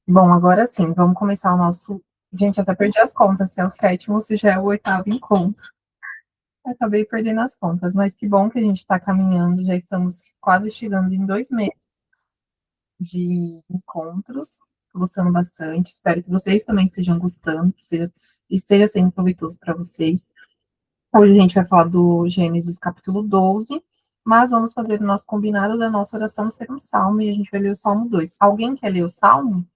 Bom, agora sim, vamos começar o nosso. Gente, até perdi as contas, se é o sétimo ou se já é o oitavo encontro. Acabei perdendo as contas, mas que bom que a gente está caminhando, já estamos quase chegando em 2 meses de encontros. Estou gostando bastante, espero que vocês também estejam gostando, que esteja sendo proveitoso para vocês. Hoje a gente vai falar do Gênesis capítulo 12, mas vamos fazer o nosso combinado da nossa oração ser um salmo, e a gente vai ler o Salmo 2. Alguém quer ler o Salmo?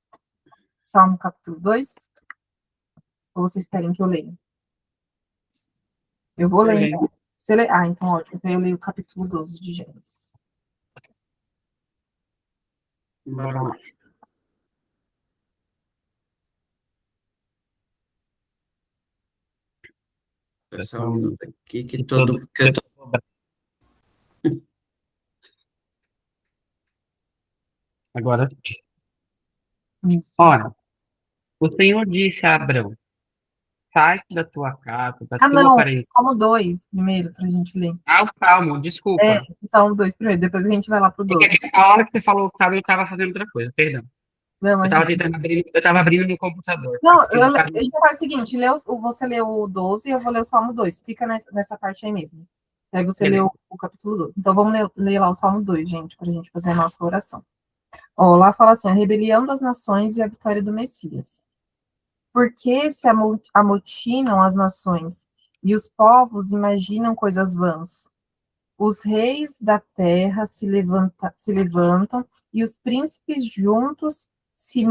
Salmo capítulo 2? Ou vocês querem que eu leia? Eu vou ler, então. Você lê? Ah, então ótimo. Então eu leio o capítulo 12 de Gênesis. Bora lá. Só um minuto aqui que eu tô... Agora, Isso. ora, o Senhor disse a Abrão, sai da tua casa, da Ah, tua não. parentela. Salmo 2 primeiro, para a gente ler. Ah, o Salmo, É, desculpa. Salmo 2 primeiro, depois a gente vai lá pro É 12. que a hora que você falou o Salmo, eu estava fazendo outra coisa, perdão. Não, Eu imagina. estava tentando abrir, eu estava abrindo no computador. Não, Fiz o a caminho. gente faz o seguinte: você lê o 12 e eu vou ler o Salmo 2. Fica nessa parte aí mesmo. Aí você lê Beleza. o capítulo 12. Então vamos ler lá o Salmo 2, gente, para a gente fazer a nossa oração. Ó, lá fala assim: a rebelião das nações e a vitória do Messias. Por que se amotinam as nações e os povos imaginam coisas vãs? Os reis da terra se levantam e os príncipes juntos se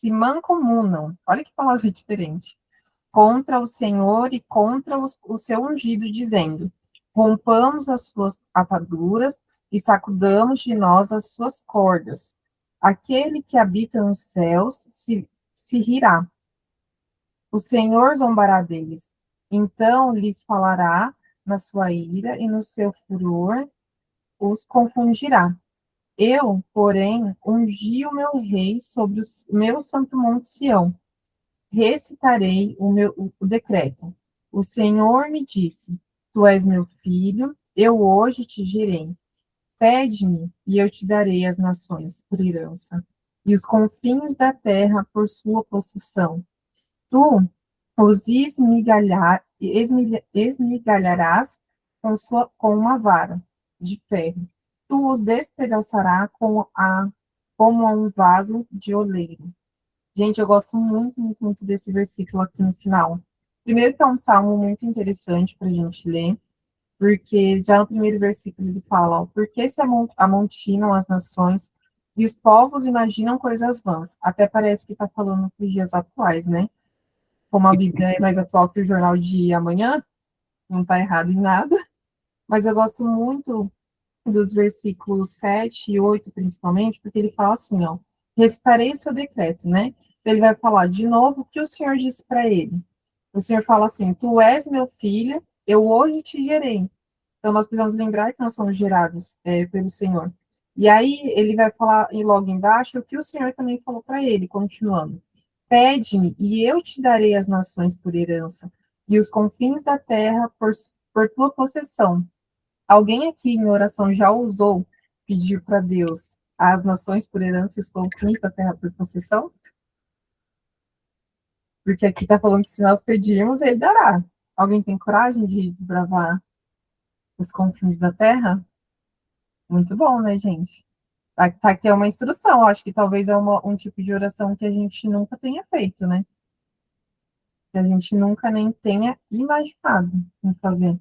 mancomunam. Olha que palavra diferente. Contra o Senhor e contra o seu ungido, dizendo: rompamos as suas ataduras e sacudamos de nós as suas cordas. Aquele que habita nos céus se rirá. O Senhor zombará deles. Então lhes falará na sua ira e no seu furor os confundirá. Eu, porém, ungi o meu rei sobre o meu santo monte Sião. Recitarei o decreto. O Senhor me disse: Tu és meu filho, eu hoje te gerei. Pede-me, e eu te darei as nações por herança, e os confins da terra por sua possessão. Tu os esmigalharás com uma vara de ferro. Tu os despedaçarás como a um vaso de oleiro. Gente, eu gosto muito, muito, muito desse versículo aqui no final. Primeiro que é um salmo muito interessante para a gente ler, porque já no primeiro versículo ele fala, ó, por que se amontinam as nações e os povos imaginam coisas vãs? Até parece que está falando para os dias atuais, né? Como a Bíblia é mais atual que o jornal de amanhã, não está errado em nada, mas eu gosto muito dos versículos 7 e 8, principalmente, porque ele fala assim, ó, recitarei o seu decreto, né? Então, ele vai falar de novo o que o Senhor disse para ele. O Senhor fala assim, tu és meu filho, eu hoje te gerei. Então, nós precisamos lembrar que nós somos gerados pelo Senhor. E aí, ele vai falar e logo embaixo o que o Senhor também falou para ele, continuando. Pede-me, e eu te darei as nações por herança, e os confins da terra por tua possessão. Alguém aqui em oração já ousou pedir para Deus as nações por herança e os confins da terra por possessão? Porque aqui está falando que se nós pedirmos, ele dará. Alguém tem coragem de desbravar os confins da terra? Muito bom, né, gente? Tá aqui é uma instrução, acho que talvez é um tipo de oração que a gente nunca tenha feito, né? Que a gente nunca nem tenha imaginado em fazer.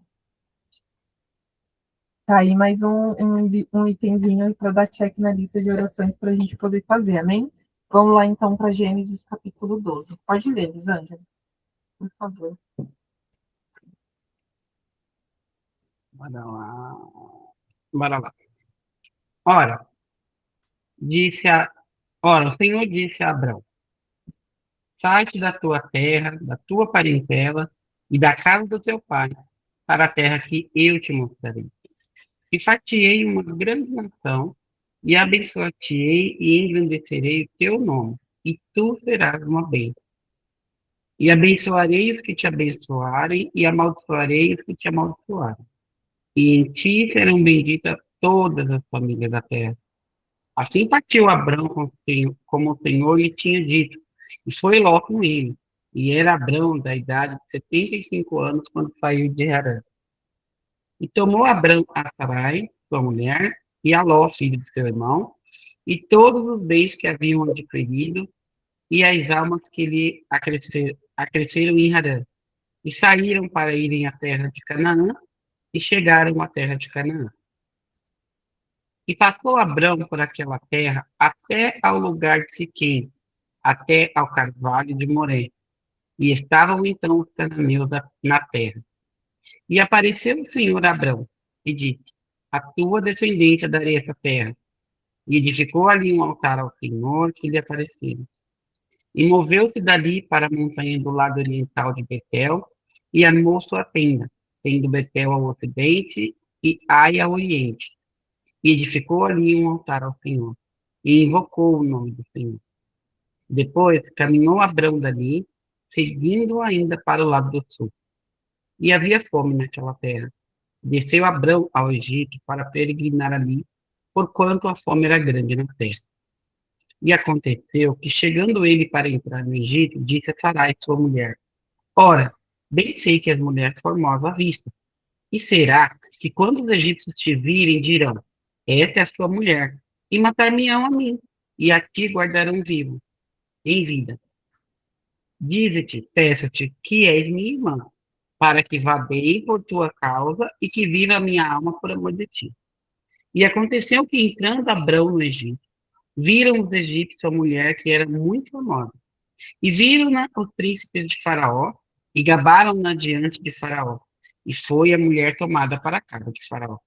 Tá aí mais um itemzinho para dar check na lista de orações para a gente poder fazer, amém? Vamos lá então para Gênesis capítulo 12. Pode ler, Lisângela, por favor. Bora lá. Bora lá. Ora, disse a... Ora, o Senhor disse a Abrão, sai-te da tua terra, da tua parentela e da casa do teu pai, para a terra que eu te mostrarei. E fatiei uma grande nação, e abençoar-te-ei e engrandecerei o teu nome, e tu serás uma bênção. E abençoarei os que te abençoarem, e amaldiçoarei os que te amaldiçoarem. E em ti serão benditas todas as famílias da terra. Assim partiu Abrão como o Senhor lhe tinha dito, e foi Ló com ele. E era Abrão da idade de 75 anos quando saiu de Harã. E tomou Abrão a Sarai, sua mulher, e a Ló, filho de seu irmão, e todos os bens que haviam adquirido, e as almas que lhe acresceram em Harã. E saíram para irem à terra de Canaã, e chegaram à terra de Canaã. E passou Abrão por aquela terra até ao lugar de Siquém, até ao carvalho de Moré. E estavam então os cananeus na terra. E apareceu o Senhor a Abrão, e disse, a tua descendência darei essa terra. E edificou ali um altar ao Senhor que lhe apareceu. E moveu-se dali para a montanha do lado oriental de Betel, e armou sua tenda, tendo Betel ao ocidente e Ai ao oriente. E edificou ali um altar ao Senhor, e invocou o nome do Senhor. Depois caminhou Abrão dali, seguindo ainda para o lado do sul. E havia fome naquela terra. Desceu Abrão ao Egito para peregrinar ali, porquanto a fome era grande na terra. E aconteceu que, chegando ele para entrar no Egito, disse a Sarai, sua mulher, ora, bem sei que és mulher formosa à vista. E será que quando os egípcios te virem, dirão, esta é a sua mulher, e matar-me-ão a mim, e a ti guardarão vivo, em vida. Dize-te, peço-te, que és minha irmã, para que vá bem por tua causa e que viva a minha alma por amor de ti. E aconteceu que, entrando Abrão no Egito, viram os egípcios a mulher que era muito famosa. E viram-na os príncipes de Faraó, e gabaram-na diante de Faraó. E foi a mulher tomada para a casa de Faraó.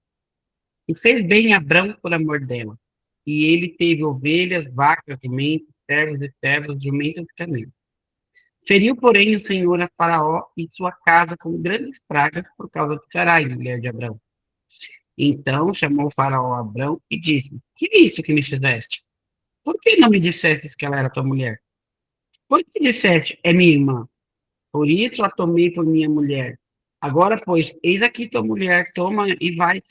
E fez bem Abrão por amor dela. E ele teve ovelhas, vacas, jumentos, servos e servos, jumentos e camelos. Feriu, porém, o Senhor a Faraó e sua casa com grandes pragas por causa de Sarai, mulher de Abrão. Então chamou Faraó a Abrão e disse, que é isso que me fizeste? Por que não me disseste que ela era tua mulher? Por que disseste, é minha irmã? Por isso a tomei por minha mulher. Agora, pois, eis aqui tua mulher, toma e vai.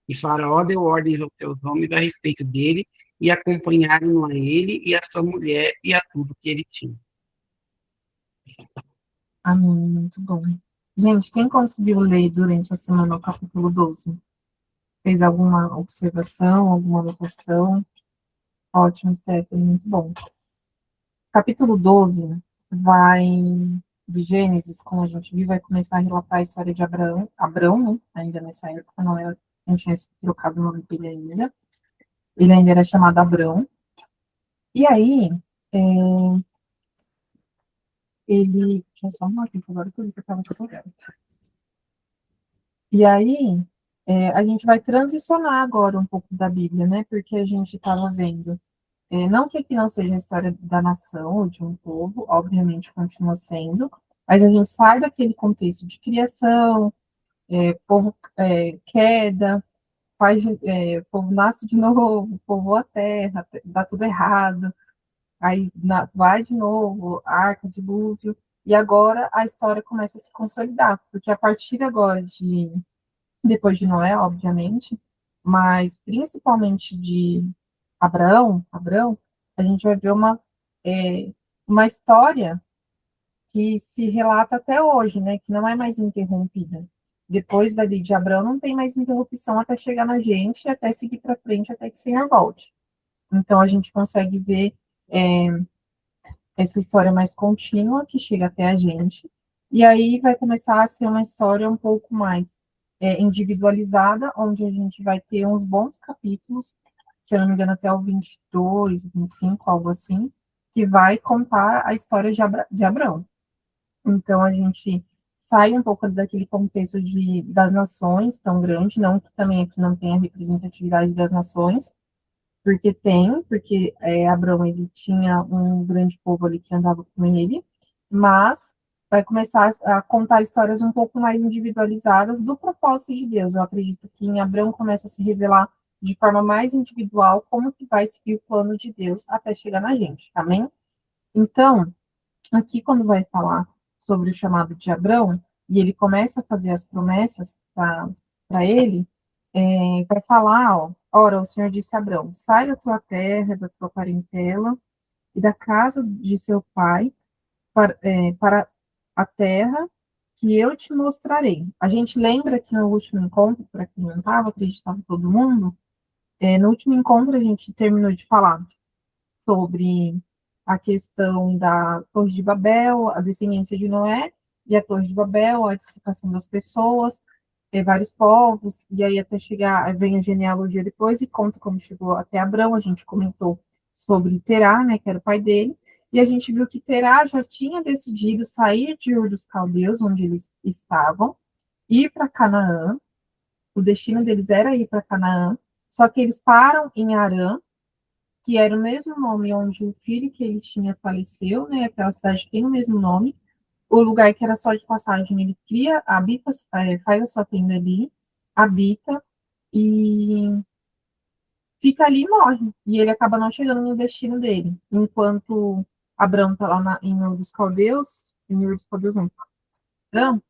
E Faraó deu ordens aos seus homens a respeito dele, e acompanharam a ele e a sua mulher e a tudo que ele tinha. Amém, muito bom. Gente, quem conseguiu ler durante a semana o capítulo 12? Fez alguma observação, alguma anotação? Ótimo, Stephanie, muito bom. Capítulo 12 vai, de Gênesis, como a gente viu, vai começar a relatar a história de Abrão, né? Ainda nessa época, não tinha se trocado o nome dele ainda. Ele ainda era chamado Abrão. E aí, ele. Deixa eu só arrumar aqui, agora que eu estava tudo olhando. E aí, a gente vai transicionar agora um pouco da Bíblia, né? Porque a gente estava vendo. Não que aqui não seja a história da nação ou de um povo, obviamente continua sendo, mas a gente sai daquele contexto de criação, povo queda, povo nasce de novo, povoa a terra, dá tudo errado, aí vai de novo, arca, dilúvio, e agora a história começa a se consolidar, porque a partir agora depois de Noé, obviamente, mas principalmente de Abraão, a gente vai ver uma história que se relata até hoje, né, que não é mais interrompida. Depois dali de Abraão não tem mais interrupção até chegar na gente, até seguir para frente, até que o Senhor volte. Então a gente consegue ver essa história mais contínua que chega até a gente, e aí vai começar a ser uma história um pouco mais individualizada, onde a gente vai ter uns bons capítulos, se eu não me engano, até o 22, 25, algo assim, que vai contar a história de Abraão. Então, a gente sai um pouco daquele contexto das nações tão grande, não que também aqui não tenha representatividade das nações, porque Abraão ele tinha um grande povo ali que andava com ele, mas vai começar a contar histórias um pouco mais individualizadas do propósito de Deus. Eu acredito que em Abraão começa a se revelar de forma mais individual como que vai seguir o plano de Deus até chegar na gente, amém? Então, aqui quando vai falar sobre o chamado de Abraão, e ele começa a fazer as promessas para ele, vai falar, ó, Ora, o Senhor disse a Abrão: sai da tua terra, da tua parentela e da casa de seu pai para a terra que eu te mostrarei. A gente lembra que no último encontro, para quem não estava, acreditava todo mundo, no último encontro a gente terminou de falar sobre a questão da Torre de Babel, a descendência de Noé, e a Torre de Babel, a dissecação das pessoas, vários povos, e aí até chegar, vem a genealogia depois e conta como chegou até Abrão, a gente comentou sobre Terá, né, que era o pai dele, e a gente viu que Terá já tinha decidido sair de Ur dos Caldeus, onde eles estavam, ir para Canaã, o destino deles era ir para Canaã, só que eles param em Arã, que era o mesmo nome onde o filho que ele tinha faleceu, né? Aquela cidade tem o mesmo nome. O lugar que era só de passagem, ele cria, habita, faz a sua tenda ali, habita e fica ali e morre. E ele acaba não chegando no destino dele. Enquanto Abraão está lá em Ur dos Caldeus, em Ur dos Caldeus não, Abraão,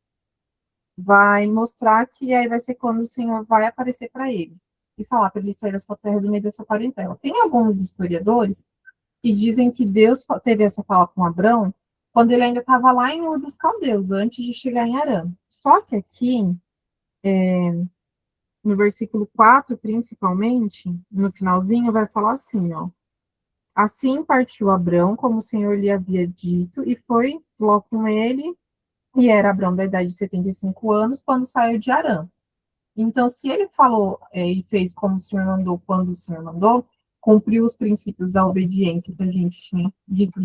vai mostrar que aí vai ser quando o Senhor vai aparecer para ele e falar para ele sair da sua terra do meio da sua parentela. Tem alguns historiadores que dizem que Deus teve essa fala com Abrão quando ele ainda estava lá em Ur dos Caldeus, antes de chegar em Arã. Só que aqui, no versículo 4, principalmente, no finalzinho, vai falar assim, ó. Assim partiu Abrão, como o Senhor lhe havia dito, e foi logo com ele, e era Abrão da idade de 75 anos, quando saiu de Arã. Então, se ele falou e fez como o Senhor mandou, quando o Senhor mandou, cumpriu os princípios da obediência que a gente tinha dito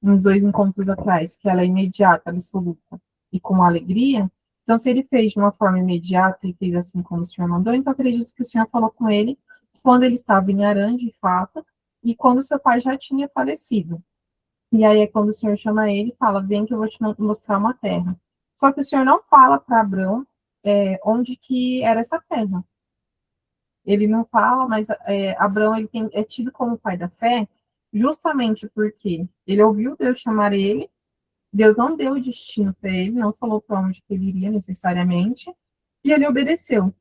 nos dois encontros atrás, que ela é imediata, absoluta e com alegria. Então, se ele fez de uma forma imediata e fez assim como o Senhor mandou, então acredito que o Senhor falou com ele quando ele estava em Arã, de fato, e quando seu pai já tinha falecido. E aí é quando o Senhor chama ele e fala: vem que eu vou te mostrar uma terra. Só que o Senhor não fala para Abrão onde que era essa terra. Ele não fala, mas Abraão é tido como pai da fé justamente porque ele ouviu Deus chamar ele, Deus não deu o destino para ele, não falou para onde que ele iria necessariamente, e ele obedeceu.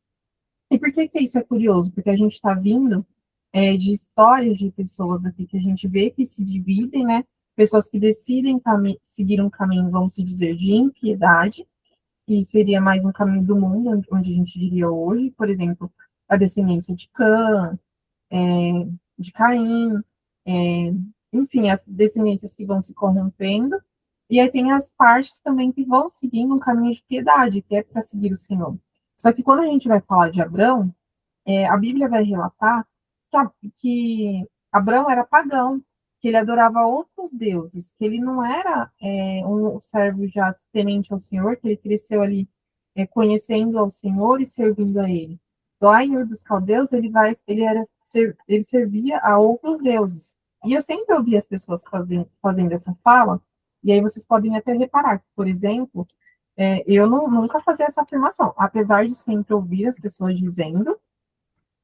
E por que que isso é curioso? Porque a gente está vindo de histórias de pessoas aqui que a gente vê que se dividem, né? Pessoas que decidem seguir um caminho, vamos se dizer, de impiedade, que seria mais um caminho do mundo, onde a gente diria hoje, por exemplo, a descendência de Cã, de Caim, é, enfim, as descendências que vão se corrompendo, e aí tem as partes também que vão seguindo um caminho de piedade, que é para seguir o Senhor. Só que quando a gente vai falar de Abrão, a Bíblia vai relatar que Abrão era pagão, que ele adorava outros deuses, que ele não era um servo já temente ao Senhor, que ele cresceu ali conhecendo ao Senhor e servindo a ele. Lá em Ur dos Caldeus, ele servia a outros deuses. E eu sempre ouvi as pessoas fazendo essa fala, e aí vocês podem até reparar que, por exemplo, eu nunca fazia essa afirmação, apesar de sempre ouvir as pessoas dizendo.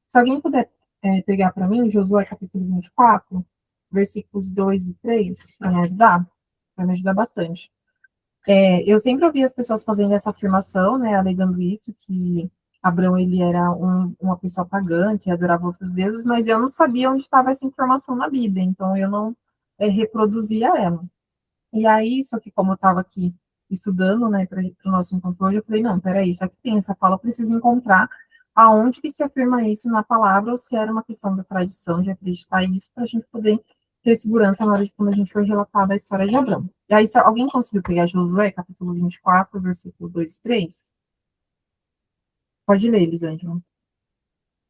Se alguém puder pegar para mim, Josué capítulo 24, versículos 2 e 3, para me ajudar, vai me ajudar bastante. Eu sempre ouvi as pessoas fazendo essa afirmação, né, alegando isso, que Abraão ele era uma pessoa pagã, que adorava outros deuses, mas eu não sabia onde estava essa informação na Bíblia, então eu não reproduzia ela. E aí, só que como eu estava aqui estudando, né, para o nosso encontro hoje, eu falei, não, peraí, já que tem essa fala, eu preciso encontrar aonde que se afirma isso na palavra, ou se era uma questão da tradição de acreditar nisso, para a gente poder ter segurança na hora de quando a gente for relatar da história de Abraão. E aí, se alguém conseguiu pegar Josué, capítulo 24, versículo 2 e 3? Pode ler, Elisângela.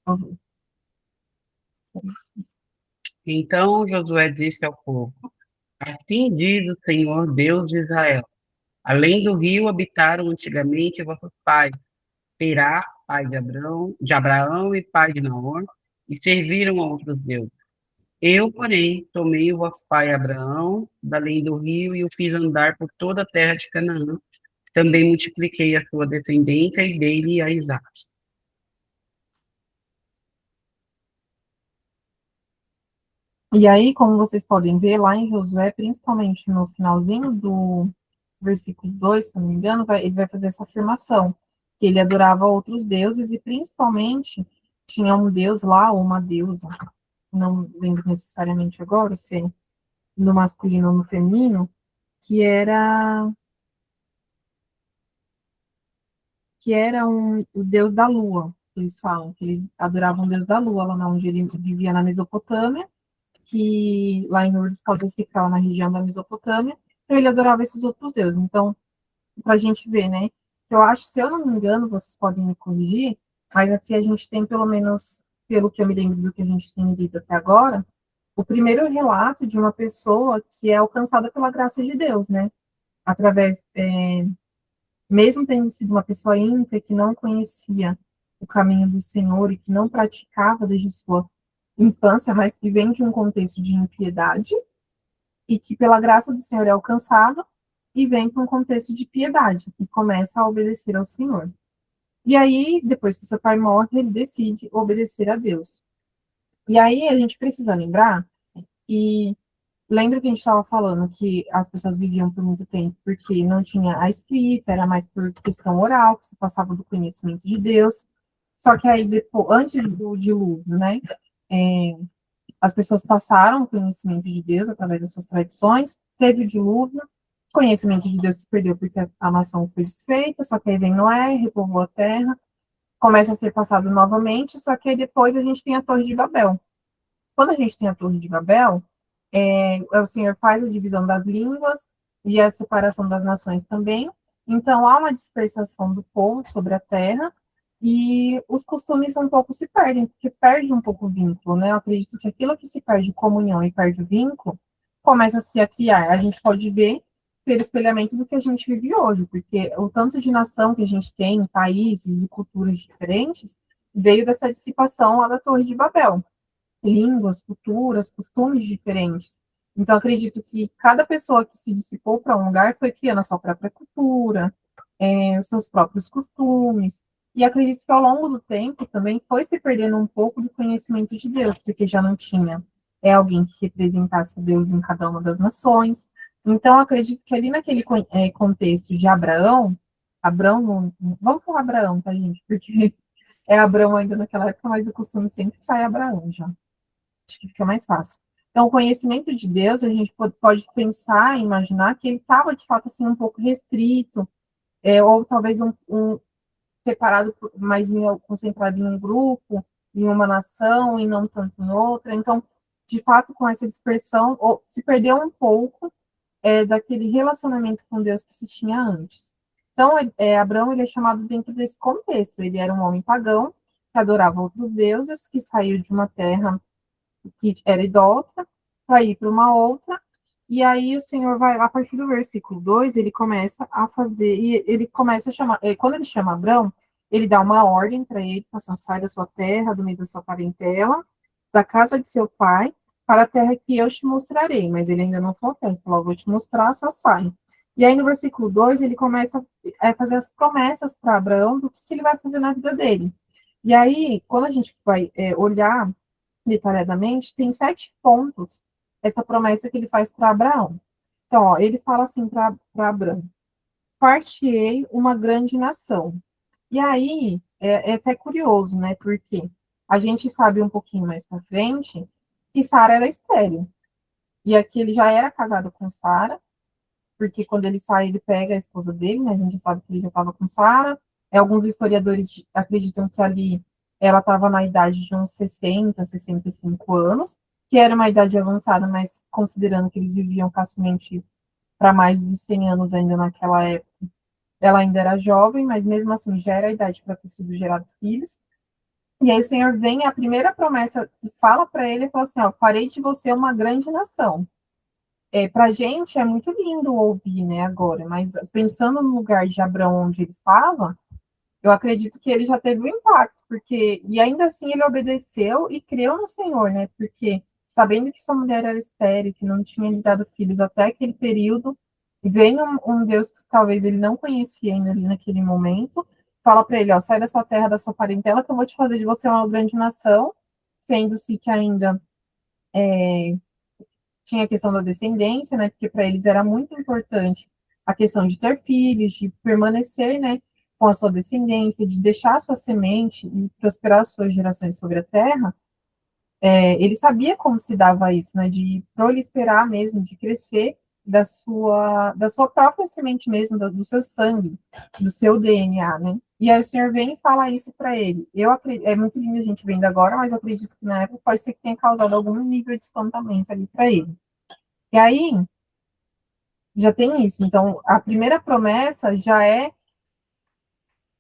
Por favor. Então Josué disse ao povo: assim diz o Senhor Deus de Israel: além do rio habitaram antigamente vossos pais, Terá, pai de Abraão e pai de Naor, e serviram a outros deuses. Eu, porém, tomei o vosso pai Abraão da além do rio e o fiz andar por toda a terra de Canaã. Também multipliquei a sua descendência e dei-lhe a Isaque. E aí, como vocês podem ver, lá em Josué, principalmente no finalzinho do versículo 2, se não me engano, ele vai fazer essa afirmação, que ele adorava outros deuses e principalmente tinha um deus lá, ou uma deusa, não lembro necessariamente agora, se é no masculino ou no feminino, que era o deus da lua, que eles falam, que eles adoravam o deus da lua, lá onde ele vivia na Mesopotâmia, que lá em Ur dos Caldeus, que ficava na região da Mesopotâmia, então ele adorava esses outros deuses. Então, para a gente ver, né? Eu acho, se eu não me engano, vocês podem me corrigir, mas aqui a gente tem, pelo menos, pelo que eu me lembro do que a gente tem lido até agora, o primeiro relato de uma pessoa que é alcançada pela graça de Deus, né? Através, mesmo tendo sido uma pessoa ímpia que não conhecia o caminho do Senhor e que não praticava desde sua infância, mas que vem de um contexto de impiedade, e que pela graça do Senhor é alcançado e vem para um contexto de piedade e começa a obedecer ao Senhor. E aí, depois que seu pai morre, ele decide obedecer a Deus. E aí a gente precisa lembrar e lembra que a gente estava falando que as pessoas viviam por muito tempo porque não tinha a escrita, era mais por questão oral, que se passava do conhecimento de Deus. Só que aí, depois, antes do dilúvio, né, é, as pessoas passaram o conhecimento de Deus através das suas tradições, teve o dilúvio, o conhecimento de Deus se perdeu porque a nação foi desfeita, só que aí vem Noé, repovoou a terra, começa a ser passado novamente, só que aí depois a gente tem a Torre de Babel. Quando a gente tem a Torre de Babel, o Senhor faz a divisão das línguas e a separação das nações também. Então, há uma dispersação do povo sobre a terra e os costumes um pouco se perdem, porque perde um pouco o vínculo, né? Eu acredito que aquilo que se perde comunhão e perde o vínculo, começa a se acriar. A gente pode ver pelo espelhamento do que a gente vive hoje, porque o tanto de nação que a gente tem, países e culturas diferentes, veio dessa dissipação lá da Torre de Babel, línguas, culturas, costumes diferentes. Então, acredito que cada pessoa que se dissipou para um lugar foi criando a sua própria cultura, os seus próprios costumes. E acredito que ao longo do tempo também foi se perdendo um pouco do conhecimento de Deus, porque já não tinha alguém que representasse Deus em cada uma das nações. Então, acredito que ali naquele contexto de Abraão, vamos falar Abraão, tá, gente? Porque é Abraão ainda naquela época, mas o costume sempre sai Abraão já. Acho que fica mais fácil. Então, o conhecimento de Deus, a gente pode pensar, imaginar que ele estava, de fato, assim, um pouco restrito, ou talvez separado, mais concentrado em um grupo, em uma nação, e não tanto em outra. Então, de fato, com essa dispersão, se perdeu um pouco daquele relacionamento com Deus que se tinha antes. Então, Abraão ele é chamado dentro desse contexto. Ele era um homem pagão, que adorava outros deuses, que saiu de uma terra que era idólatra, para ir para uma outra, e aí o Senhor vai, a partir do versículo 2 ele começa a fazer, e ele começa a chamar, quando ele chama Abrão, ele dá uma ordem para ele, assim, sai da sua terra, do meio da sua parentela, da casa de seu pai, para a terra que eu te mostrarei, mas ele ainda não falou, ele falou, vou te mostrar, só sai. E aí no versículo 2 ele começa a fazer as promessas para Abraão do que ele vai fazer na vida dele. E aí, quando a gente vai olhar detalhadamente, tem 7 pontos essa promessa que ele faz para Abraão. Então, ó, ele fala assim para Abraão: Partirei uma grande nação. E aí é até curioso, né? Porque a gente sabe um pouquinho mais para frente que Sara era estéril. E aqui ele já era casado com Sara, porque quando ele sai, ele pega a esposa dele, né? A gente sabe que ele já estava com Sara. Alguns historiadores acreditam que ali ela estava na idade de uns 60, 65 anos, que era uma idade avançada, mas considerando que eles viviam facilmente para mais de 100 anos ainda naquela época, ela ainda era jovem, mas mesmo assim já era a idade para ter sido gerado filhos. E aí o Senhor vem, a primeira promessa que fala para ele, fala assim, ó, farei de você uma grande nação. Para a gente é muito lindo ouvir, né, agora, mas pensando no lugar de Abraão onde ele estava, eu acredito que ele já teve um impacto, porque, e ainda assim ele obedeceu e creu no Senhor, né, porque sabendo que sua mulher era estéril, que não tinha lhe dado filhos até aquele período, vem um Deus que talvez ele não conhecia ainda ali naquele momento, fala para ele, ó, sai da sua terra, da sua parentela, que eu vou te fazer de você uma grande nação, sendo-se que ainda tinha a questão da descendência, né? Porque para eles era muito importante a questão de ter filhos, de permanecer, né? com a sua descendência, de deixar a sua semente e prosperar as suas gerações sobre a terra, ele sabia como se dava isso, né? De proliferar mesmo, de crescer da sua própria semente mesmo, do seu sangue, do seu DNA, né? E aí o Senhor vem e fala isso para ele. Eu acredito, é muito lindo a gente vendo agora, mas eu acredito que na época pode ser que tenha causado algum nível de espantamento ali para ele. E aí já tem isso. Então, a primeira promessa já é,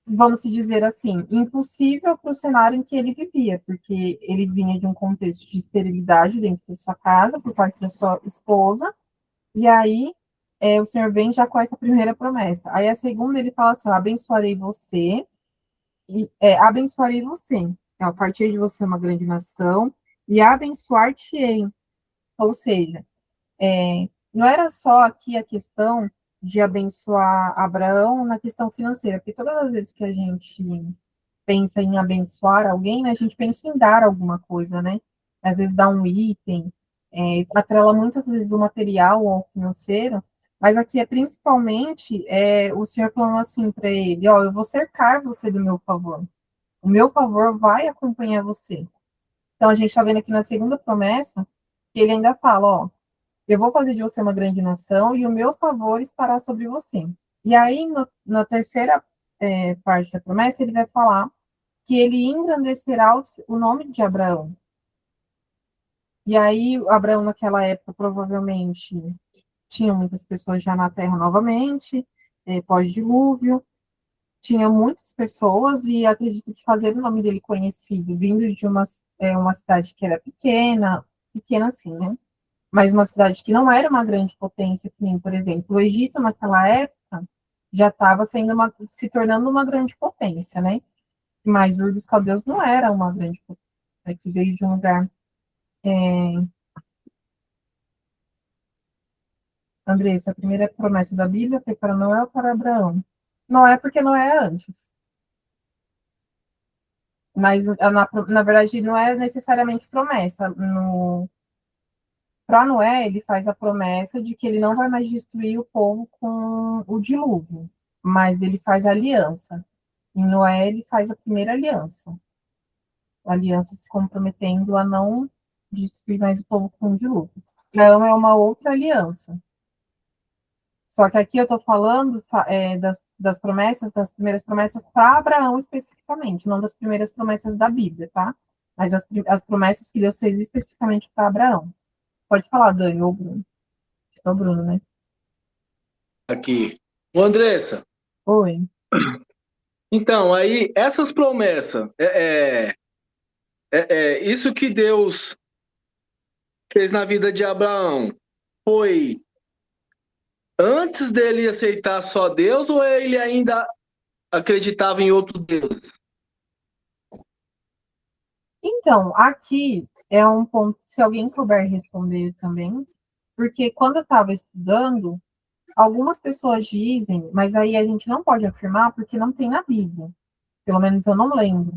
vamos dizer assim, impossível para o cenário em que ele vivia, porque ele vinha de um contexto de esterilidade dentro da sua casa, por parte da sua esposa, e aí o Senhor vem já com essa primeira promessa. Aí a segunda ele fala assim: ó, abençoarei você, abençoarei você, a partir de você uma grande nação, e abençoar-te-ei. Ou seja, não era só aqui a questão de abençoar Abraão na questão financeira, porque todas as vezes que a gente pensa em abençoar alguém, né, a gente pensa em dar alguma coisa, né? Às vezes dá um item, atrela muitas vezes o material ou o financeiro, mas aqui é principalmente o Senhor falando assim para ele: ó, eu vou cercar você do meu favor. O meu favor vai acompanhar você. Então a gente está vendo aqui na segunda promessa que ele ainda fala: ó, eu vou fazer de você uma grande nação e o meu favor estará sobre você. E aí, na terceira parte da promessa, ele vai falar que ele engrandecerá o nome de Abraão. E aí, Abraão, naquela época, provavelmente tinha muitas pessoas já na terra novamente, pós-dilúvio, tinha muitas pessoas, e acredito que fazer o nome dele conhecido, vindo de uma cidade que era pequena, pequena assim, né? Mas uma cidade que não era uma grande potência, que nem, por exemplo, o Egito, naquela época, já estava se tornando uma grande potência, né? Mas Ur dos Caldeus não era uma grande potência, que veio de um lugar. Andressa, a primeira promessa da Bíblia foi para Noé ou para Abraão? Não é porque Noé é antes. Mas, na verdade, não é necessariamente promessa. Para Noé, ele faz a promessa de que ele não vai mais destruir o povo com o dilúvio, mas ele faz aliança. Em Noé, ele faz a primeira aliança. A aliança se comprometendo a não destruir mais o povo com o dilúvio. Abraão é uma outra aliança. Só que aqui eu estou falando das promessas, das primeiras promessas para Abraão especificamente, não das primeiras promessas da Bíblia, tá? Mas as promessas que Deus fez especificamente para Abraão. Pode falar, Dani, ou Bruno. Acho que é o Bruno, né? Aqui. Ô, Andressa, Oi. então, aí, essas promessas, isso que Deus fez na vida de Abraão, foi antes dele aceitar só Deus ou ele ainda acreditava em outro Deus? Então, aqui é um ponto, se alguém souber responder também, porque quando eu estava estudando, algumas pessoas dizem, mas aí a gente não pode afirmar porque não tem na Bíblia. Pelo menos eu não lembro.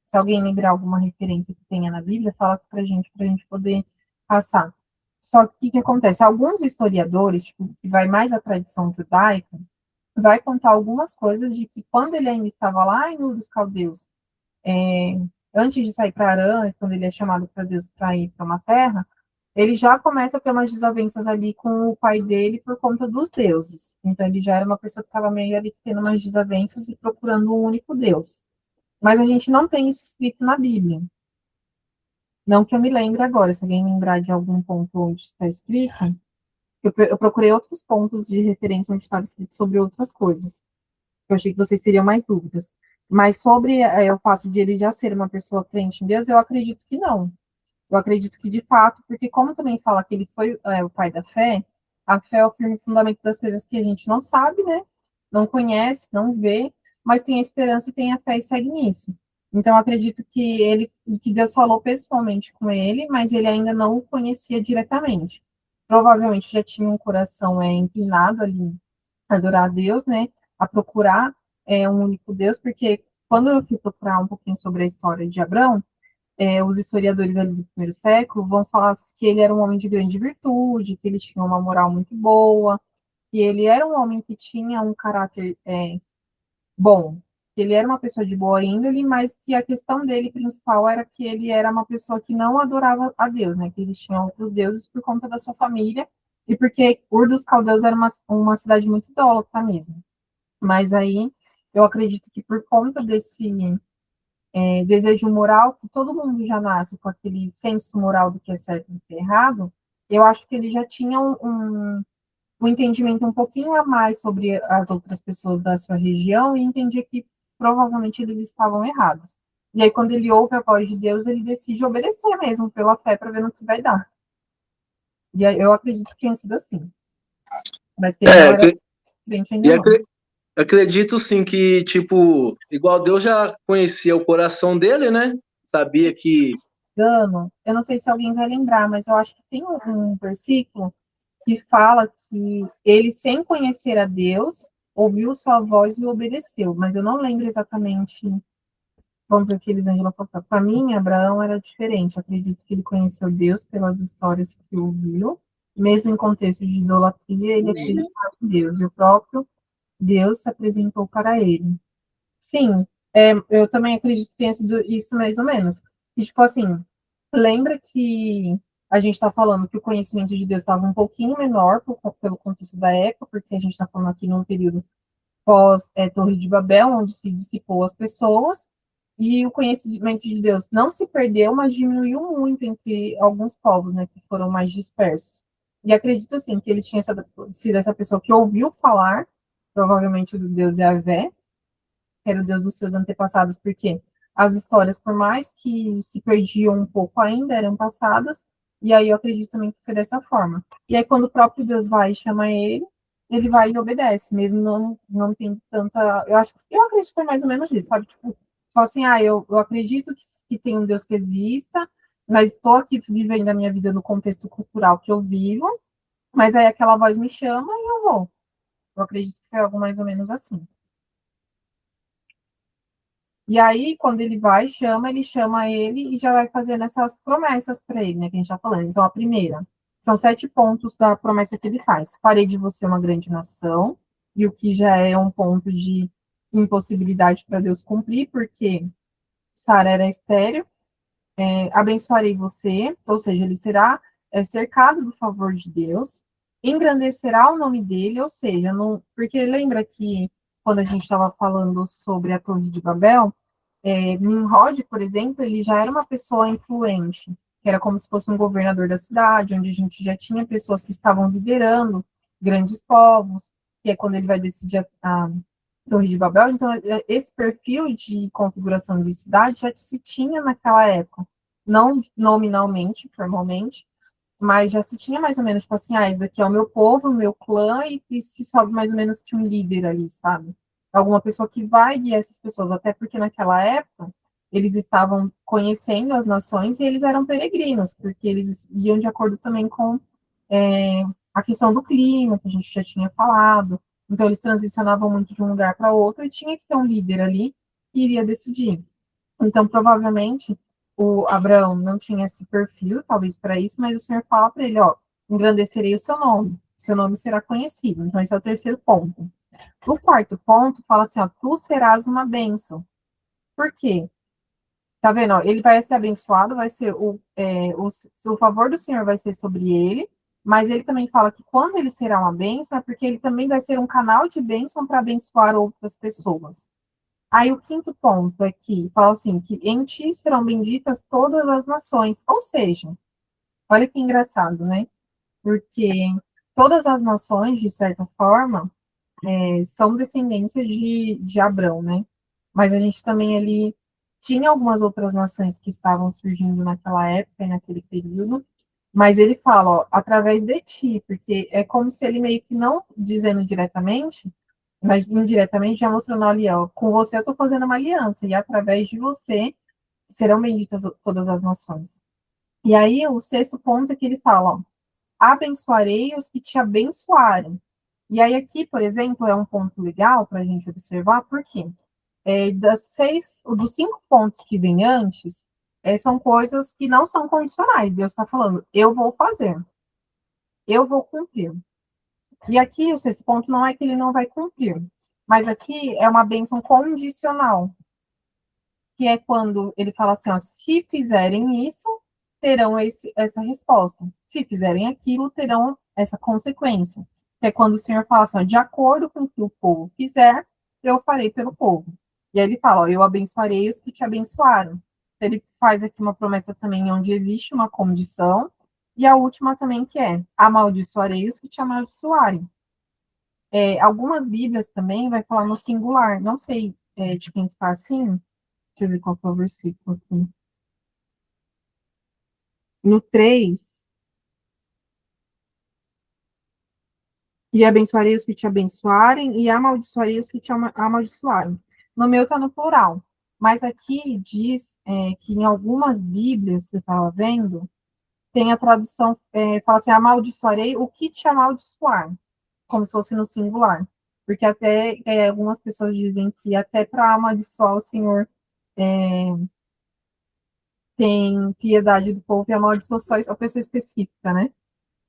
Se alguém lembrar alguma referência que tenha na Bíblia, fala para a gente poder passar. Só que o que acontece? Alguns historiadores, tipo, que vai mais à tradição judaica, vai contar algumas coisas de que quando ele ainda estava lá em Ur dos Caldeus, antes de sair para Arã, quando ele é chamado para Deus para ir para uma terra, ele já começa a ter umas desavenças ali com o pai dele por conta dos deuses. Então ele já era uma pessoa que estava meio ali tendo umas desavenças e procurando um único Deus. Mas a gente não tem isso escrito na Bíblia. Não que eu me lembre agora, se alguém lembrar de algum ponto onde está escrito, eu procurei outros pontos de referência onde estava escrito sobre outras coisas. Eu achei que vocês teriam mais dúvidas. Mas sobre o fato de ele já ser uma pessoa crente em Deus, eu acredito que não. Eu acredito que de fato, porque como também fala que ele foi o pai da fé, a fé é o firme fundamento das coisas que a gente não sabe, né? Não conhece, não vê, mas tem a esperança e tem a fé e segue nisso. Então, eu acredito que Deus falou pessoalmente com ele, mas ele ainda não o conhecia diretamente. Provavelmente já tinha um coração inclinado ali a adorar a Deus, né? A procurar um único Deus, porque quando eu fui procurar um pouquinho sobre a história de Abraão, os historiadores ali do primeiro século vão falar que ele era um homem de grande virtude, que ele tinha uma moral muito boa, que ele era um homem que tinha um caráter bom, que ele era uma pessoa de boa índole, mas que a questão dele principal era que ele era uma pessoa que não adorava a Deus, né? Que eles tinham outros deuses por conta da sua família e porque Ur dos Caldeus era uma cidade muito idólatra mesmo. Mas aí eu acredito que por conta desse desejo moral, que todo mundo já nasce com aquele senso moral do que é certo e do que é errado, eu acho que ele já tinha um entendimento um pouquinho a mais sobre as outras pessoas da sua região e entendia que provavelmente eles estavam errados. E aí, quando ele ouve a voz de Deus, ele decide obedecer mesmo pela fé para ver no que vai dar. E aí, eu acredito que tenha sido assim. Mas que ele É, não era crente ainda e não. acredito sim que, tipo, igual Deus já conhecia o coração dele, né? Sabia que. Engano, eu não sei se alguém vai lembrar, mas eu acho que tem um versículo que fala que ele, sem conhecer a Deus, ouviu sua voz e obedeceu. Mas eu não lembro exatamente. Vamos ver o que Elisângela falou. Para mim, Abraão era diferente. Acredito que ele conheceu Deus pelas histórias que ouviu, mesmo em contexto de idolatria, ele acreditava em Deus, e o próprio Deus se apresentou para ele. Sim, eu também acredito que tenha sido isso mais ou menos. E, tipo assim, lembra que a gente está falando que o conhecimento de Deus estava um pouquinho menor pelo contexto da época, porque a gente está falando aqui num período pós Torre de Babel, onde se dissipou as pessoas, e o conhecimento de Deus não se perdeu, mas diminuiu muito entre alguns povos, né, que foram mais dispersos. E acredito, assim, que ele tinha sido essa pessoa que ouviu falar, provavelmente, do Deus Yahvé, que era o Deus dos seus antepassados, porque as histórias, por mais que se perdiam um pouco ainda, eram passadas, e aí eu acredito também que foi dessa forma. E aí, quando o próprio Deus vai e chama ele vai e obedece, mesmo não tendo tanta. Eu acredito que foi mais ou menos isso, sabe? Tipo, só assim, eu acredito que tem um Deus que exista, mas estou aqui vivendo a minha vida no contexto cultural que eu vivo, mas aí aquela voz me chama e eu vou. Eu acredito que foi algo mais ou menos assim. E aí, quando ele chama ele e já vai fazendo essas promessas para ele, né, que a gente está falando. Então, a primeira, são 7 pontos da promessa que ele faz. Farei de você uma grande nação, e o que já é um ponto de impossibilidade para Deus cumprir, porque Sara era estéril, abençoarei você, ou seja, ele será cercado do favor de Deus, engrandecerá o nome dele, ou seja, porque lembra que quando a gente estava falando sobre a Torre de Babel, Nimrod, por exemplo, ele já era uma pessoa influente, que era como se fosse um governador da cidade, onde a gente já tinha pessoas que estavam liderando grandes povos, que é quando ele vai decidir a Torre de Babel. Então, esse perfil de configuração de cidade já se tinha naquela época, não nominalmente, formalmente, mas já se tinha mais ou menos, tipo assim, esse daqui é o meu povo, o meu clã, e se sobe mais ou menos que um líder ali, sabe? Alguma pessoa que vai guiar essas pessoas, até porque naquela época eles estavam conhecendo as nações e eles eram peregrinos, porque eles iam de acordo também com a questão do clima, que a gente já tinha falado. Então, eles transicionavam muito de um lugar para outro e tinha que ter um líder ali que iria decidir. Então, provavelmente, o Abraão não tinha esse perfil, talvez para isso, mas o Senhor fala para ele, ó, engrandecerei o seu nome será conhecido. Então, esse é o terceiro ponto. O quarto ponto fala assim, ó, tu serás uma bênção. Por quê? Tá vendo? Ó, ele vai ser abençoado, vai ser o favor do Senhor vai ser sobre ele, mas ele também fala que quando ele será uma bênção, é porque ele também vai ser um canal de bênção para abençoar outras pessoas. Aí o quinto ponto é que fala assim, que em ti serão benditas todas as nações. Ou seja, olha que engraçado, né? Porque todas as nações, de certa forma, são descendência de Abrão, né? Mas a gente também ali tinha algumas outras nações que estavam surgindo naquela época, naquele período, mas ele fala, ó, através de ti, porque é como se ele meio que não dizendo diretamente, mas indiretamente já mostrando ali, ó, com você eu estou fazendo uma aliança, e através de você serão benditas todas as nações. E aí o sexto ponto é que ele fala, ó, abençoarei os que te abençoarem. E aí aqui, por exemplo, é um ponto legal para a gente observar, porque dos 5 pontos que vem antes, são coisas que não são condicionais. Deus está falando, eu vou fazer, eu vou cumprir. E aqui o sexto ponto não é que ele não vai cumprir, Mas aqui é uma bênção condicional, que é quando ele fala assim, ó, se fizerem isso, terão essa resposta. Se fizerem aquilo, terão essa consequência. Que é quando o Senhor fala assim, ó, de acordo com o que o povo fizer, eu farei pelo povo. E aí ele fala, ó, eu abençoarei os que te abençoaram. Então, ele faz aqui uma promessa também onde existe uma condição, e a última também que é, amaldiçoarei os que te amaldiçoarem. Algumas Bíblias também vai falar no singular, não sei de quem está assim, deixa eu ver qual que é o versículo aqui. No 3, e abençoarei os que te abençoarem, e amaldiçoarei os que te amaldiçoarem. No meu está no plural. Mas aqui diz que em algumas Bíblias, você estava vendo, tem a tradução, fala assim, amaldiçoarei o que te amaldiçoar, como se fosse no singular. Porque até algumas pessoas dizem que até para amaldiçoar o Senhor tem piedade do povo e amaldiçoa só a pessoa específica, né?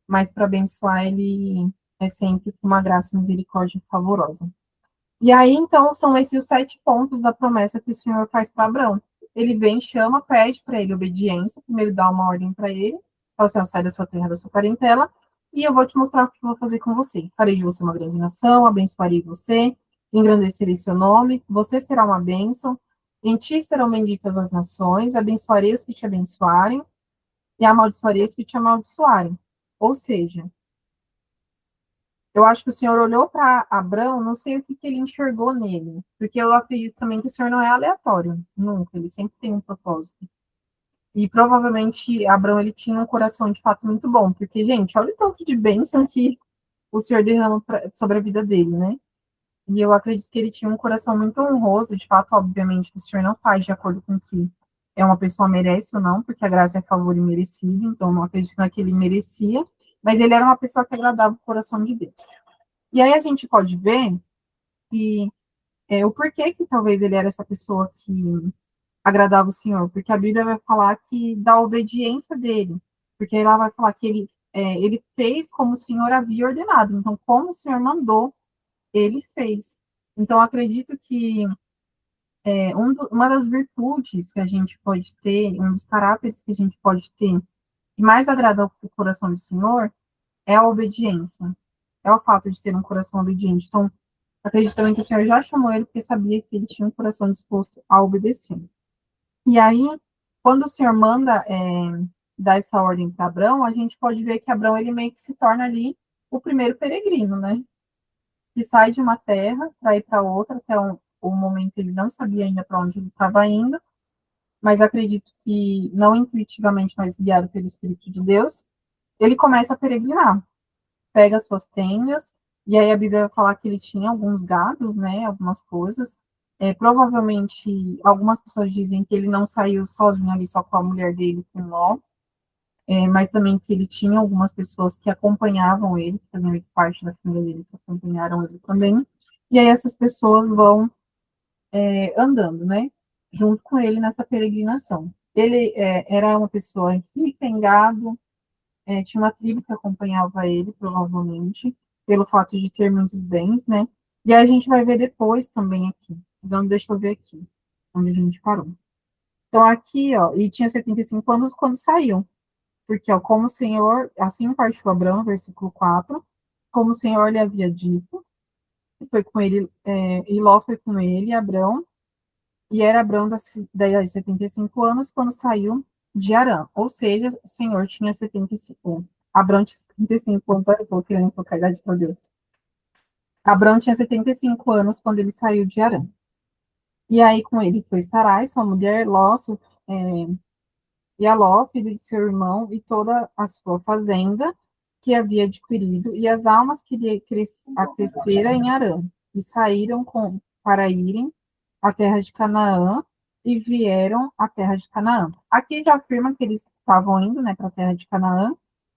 Mas para abençoar ele é sempre com uma graça e misericórdia favorosa. E aí, então, são esses os 7 pontos da promessa que o Senhor faz para Abraão. Ele vem, chama, pede para ele obediência, primeiro dá uma ordem para ele, fala assim, ó, sai da sua terra, da sua parentela, e eu vou te mostrar o que eu vou fazer com você. Farei de você uma grande nação, abençoarei você, engrandecerei seu nome, você será uma bênção, em ti serão benditas as nações, abençoarei os que te abençoarem, e amaldiçoarei os que te amaldiçoarem. Ou seja, eu acho que o Senhor olhou para Abraão, não sei o que, que ele enxergou nele, porque eu acredito também que o Senhor não é aleatório, nunca, ele sempre tem um propósito. E provavelmente Abraão ele tinha um coração de fato muito bom, porque, gente, olha o tanto de bênção que o Senhor derrama sobre a vida dele, né? E eu acredito que ele tinha um coração muito honroso, de fato, obviamente, que o Senhor não faz de acordo com o que uma pessoa merece ou não, porque a graça é favor e merecido, então não acredito que ele merecia, mas ele era uma pessoa que agradava o coração de Deus. E aí a gente pode ver que o porquê que talvez ele era essa pessoa que agradava o Senhor, porque a Bíblia vai falar que da obediência dele, porque ela vai falar que ele fez como o Senhor havia ordenado, então como o Senhor mandou, ele fez. Então acredito que uma das virtudes que a gente pode ter, um dos caráteres que a gente pode ter, que mais agrada o coração do Senhor, é a obediência, é o fato de ter um coração obediente. Então, acredito também que o Senhor já chamou ele porque sabia que ele tinha um coração disposto a obedecer. E aí, quando o Senhor manda dar essa ordem para Abraão, a gente pode ver que Abraão ele meio que se torna ali o primeiro peregrino, né? Que sai de uma terra para ir para outra, até o momento ele não sabia ainda para onde ele estava indo, mas acredito que não intuitivamente, mas guiado pelo Espírito de Deus, ele começa a peregrinar, pega as suas tendas, e aí a Bíblia vai falar que ele tinha alguns gados, né, algumas coisas. Provavelmente, algumas pessoas dizem que ele não saiu sozinho ali, só com a mulher dele, com Ló, mas também que ele tinha algumas pessoas que acompanhavam ele, que faziam parte da família dele, que acompanharam ele também. E aí essas pessoas vão andando, né, junto com ele nessa peregrinação. Ele era uma pessoa rica em gado, tinha uma tribo que acompanhava ele, provavelmente, pelo fato de ter muitos bens, né? E a gente vai ver depois também aqui. Então, deixa eu ver aqui, onde a gente parou. Então, aqui, ó, e tinha 75 anos quando saiu. Porque, ó, como o Senhor, assim partiu Abraão, versículo 4, como o Senhor lhe havia dito, foi com ele, e Ló foi com ele, Abraão, e era Abraão das 75 anos quando saiu de Arã. Ou seja, o Senhor tinha 75. Abraão tinha 75 anos. Olha, eu estou querendo colocar a idade para Deus. Abraão tinha 75 anos quando ele saiu de Arã. E aí com ele foi Sarai, sua mulher, Ló, e a Ló, filho de seu irmão, e toda a sua fazenda que havia adquirido, e as almas que lhe acrescera em Arã. E saíram para irem à terra de Canaã, e vieram à terra de Canaã. Aqui já afirma que eles estavam indo, né, para a terra de Canaã,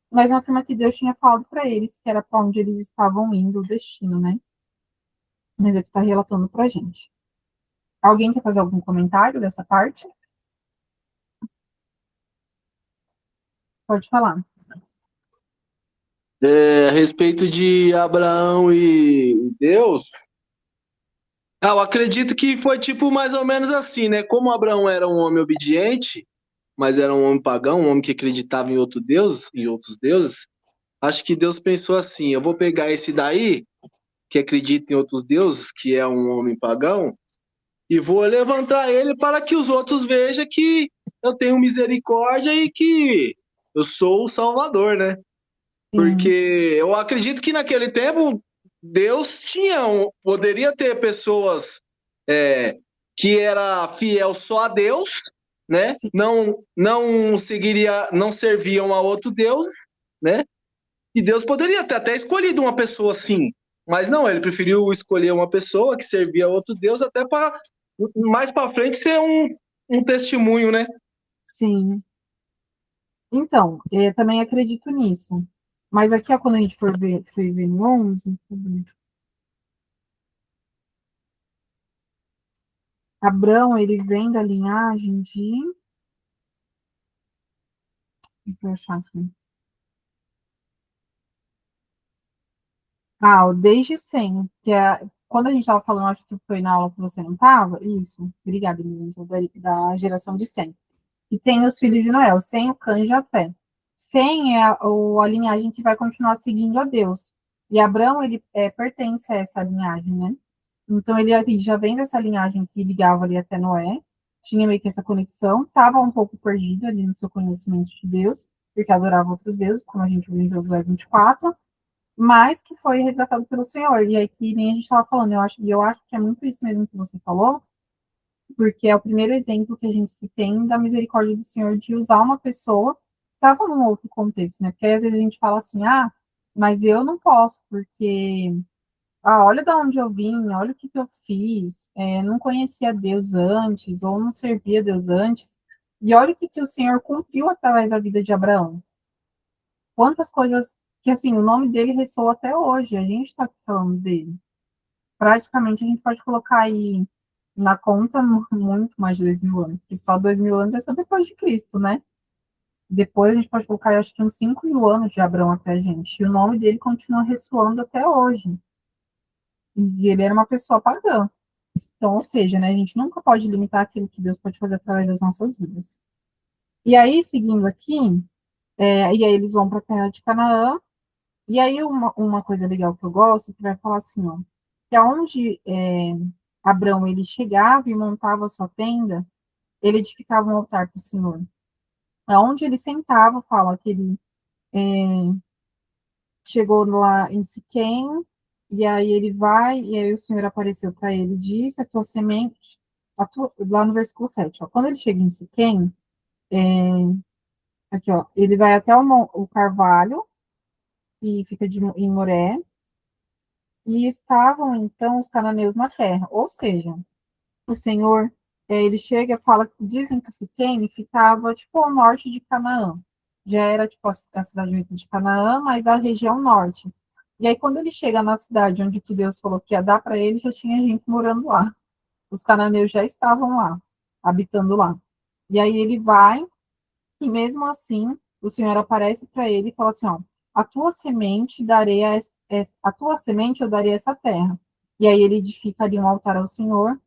mas não afirma que Deus tinha falado para eles que era para onde eles estavam indo, o destino, né? Mas aqui está relatando para a gente. Alguém quer fazer algum comentário dessa parte? Pode falar. A respeito de Abraão e Deus, Eu acredito que foi tipo mais ou menos assim, né? Como Abraão era um homem obediente, mas era um homem pagão, um homem que acreditava em outro Deus, em outros deuses. Acho que Deus pensou assim: eu vou pegar esse daí, que acredita em outros deuses, que é um homem pagão, e vou levantar ele para que os outros vejam que eu tenho misericórdia e que eu sou o Salvador, né? Porque Sim, eu acredito que naquele tempo Deus poderia ter pessoas que era fiel só a Deus, né? sim, Não serviam a outro Deus, né? E Deus poderia ter até escolhido uma pessoa assim, mas não, ele preferiu escolher uma pessoa que servia a outro Deus até para mais para frente ser um testemunho, né? sim. Então, também acredito nisso. Mas aqui, ó, quando a gente for ver no 11, Abrão, ele vem da linhagem de... Deixa eu achar aqui. Ah, o desde 100, que é... Quando a gente estava falando, acho que foi na aula que você não estava, isso, obrigada, menina, da geração de 100. E tem os filhos de Noé, o Sem, o Cã e Jafé. Sem é a linhagem que vai continuar seguindo a Deus. E Abrão, ele pertence a essa linhagem, né? Então, ele já vem dessa linhagem que ligava ali até Noé, tinha meio que essa conexão, estava um pouco perdido ali no seu conhecimento de Deus, porque adorava outros deuses, como a gente viu em Josué 24, mas que foi resgatado pelo Senhor. E aí, que nem a gente estava falando, eu acho que é muito isso mesmo que você falou, porque é o primeiro exemplo que a gente se tem da misericórdia do Senhor de usar uma pessoa que estava num outro contexto, né? Porque às vezes a gente fala assim, ah, mas eu não posso, porque olha de onde eu vim, olha o que eu fiz, não conhecia Deus antes, ou não servia Deus antes, e olha o que o Senhor cumpriu através da vida de Abraão. Quantas coisas que, assim, o nome dele ressoa até hoje, a gente está falando dele. Praticamente a gente pode colocar aí na conta muito mais de 2.000 anos, porque só 2.000 anos é só depois de Cristo, né? Depois a gente pode colocar, acho que uns 5.000 anos de Abraão até a gente, e o nome dele continua ressoando até hoje. E ele era uma pessoa pagã. Então, ou seja, né, a gente nunca pode limitar aquilo que Deus pode fazer através das nossas vidas. E aí, seguindo aqui, e aí eles vão para a terra de Canaã, e aí uma coisa legal que eu gosto, que vai falar assim, ó, que aonde Abrão ele chegava e montava a sua tenda, ele edificava um altar para o Senhor. Aonde ele sentava, fala que ele chegou lá em Siquém, e aí ele vai, e aí o Senhor apareceu para ele e disse, a tua semente, lá no versículo 7, ó, quando ele chega em Siquém, aqui, ó, ele vai até o carvalho, que fica em Moré, e estavam, então, os cananeus na terra, ou seja, o Senhor, ele chega e fala, dizem que Siquém ficava, tipo, ao norte de Canaã, já era, tipo, a cidade de Canaã, mas a região norte. E aí, quando ele chega na cidade onde que Deus falou que ia dar para ele, já tinha gente morando lá. Os cananeus já estavam lá, habitando lá. E aí ele vai, e mesmo assim, o Senhor aparece para ele e fala assim: ó, a tua semente darei a tua semente eu darei essa terra. E aí ele edifica ali um altar ao Senhor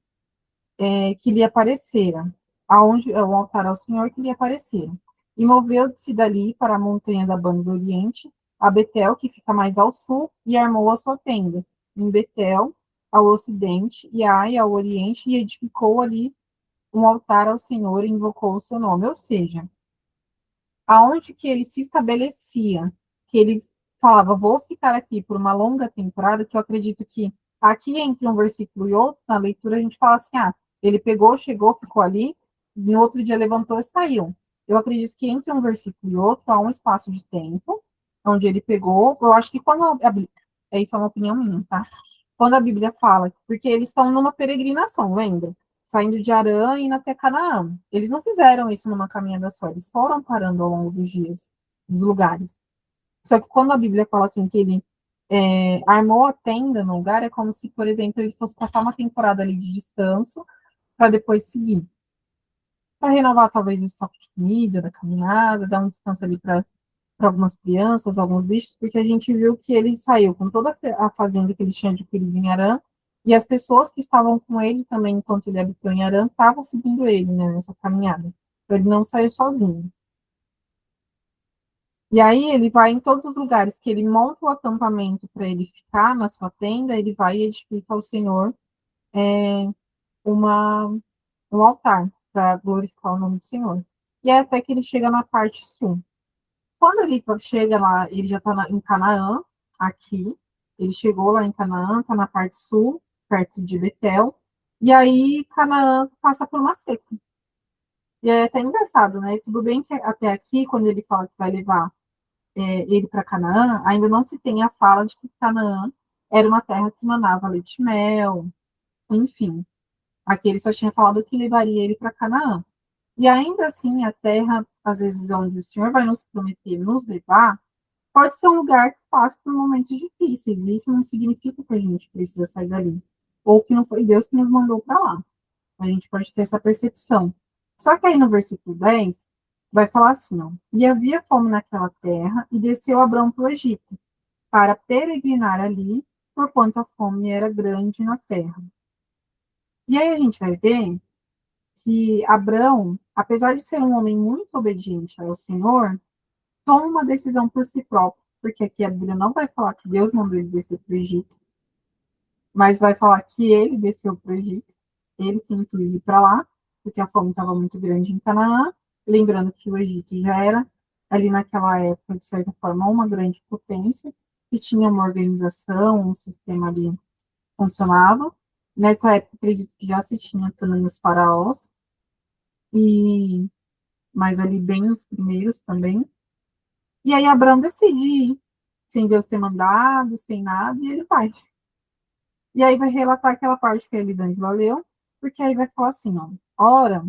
que lhe aparecera, aonde é o altar ao Senhor que lhe aparecera. E moveu-se dali para a montanha da banda do Oriente, a Betel, que fica mais ao sul, e armou a sua tenda em Betel, ao ocidente, e Ai ao oriente, e edificou ali um altar ao Senhor e invocou o seu nome. Ou seja, aonde que ele se estabelecia, que ele falava, vou ficar aqui por uma longa temporada, que eu acredito que aqui entre um versículo e outro, na leitura, a gente fala assim, ele pegou, chegou, ficou ali, no outro dia levantou e saiu. Eu acredito que entre um versículo e outro há um espaço de tempo, onde ele pegou, eu acho que quando isso é uma opinião minha, tá? Quando a Bíblia fala, porque eles estão numa peregrinação, lembra? Saindo de Arã e indo até Canaã. Eles não fizeram isso numa caminhada só, eles foram parando ao longo dos dias, dos lugares. Só que quando a Bíblia fala assim que ele armou a tenda no lugar, é como se, por exemplo, ele fosse passar uma temporada ali de descanso para depois seguir. Para renovar talvez o estoque de comida, da caminhada, dar um descanso ali para algumas crianças, alguns bichos, porque a gente viu que ele saiu com toda a fazenda que ele tinha adquirido em Arã E as pessoas que estavam com ele também, enquanto ele habitou em Harã, estavam seguindo ele, né, nessa caminhada. Então, ele não saiu sozinho. E aí ele vai em todos os lugares que ele monta o acampamento para ele ficar na sua tenda, ele vai e edifica ao Senhor uma, um altar para glorificar o nome do Senhor. E é até que ele chega na parte sul. Quando ele chega lá, ele já está em Canaã, aqui. Ele chegou lá em Canaã, está na parte sul, perto de Betel. E aí Canaã passa por uma seca. E é até engraçado, né? Tudo bem que até aqui, quando ele fala que vai levar ele para Canaã, ainda não se tem a fala de que Canaã era uma terra que manava leite e mel, enfim. Aqui ele só tinha falado que levaria ele para Canaã. E ainda assim, a terra, às vezes, onde o Senhor vai nos prometer nos levar, pode ser um lugar que passe por momentos difíceis. E isso não significa que a gente precisa sair dali. Ou que não foi Deus que nos mandou para lá. A gente pode ter essa percepção. Só que aí no versículo 10, vai falar assim, ó, e havia fome naquela terra, e desceu Abrão para o Egito, para peregrinar ali, porquanto a fome era grande na terra. E aí a gente vai ver que Abrão, apesar de ser um homem muito obediente ao Senhor, toma uma decisão por si próprio, porque aqui a Bíblia não vai falar que Deus mandou ele descer para o Egito, mas vai falar que ele desceu para o Egito, ele que quis ir para lá, porque a fome estava muito grande em Canaã, lembrando que o Egito já era, ali naquela época, de certa forma, uma grande potência, que tinha uma organização, um sistema ali funcionava. Nessa época, acredito que já se tinha também os faraós, e mas ali bem os primeiros também. E aí Abraão decide ir, sem Deus ter mandado, sem nada, e ele vai. E aí vai relatar aquela parte que a Elisângela leu, porque aí vai falar assim, ó, ora,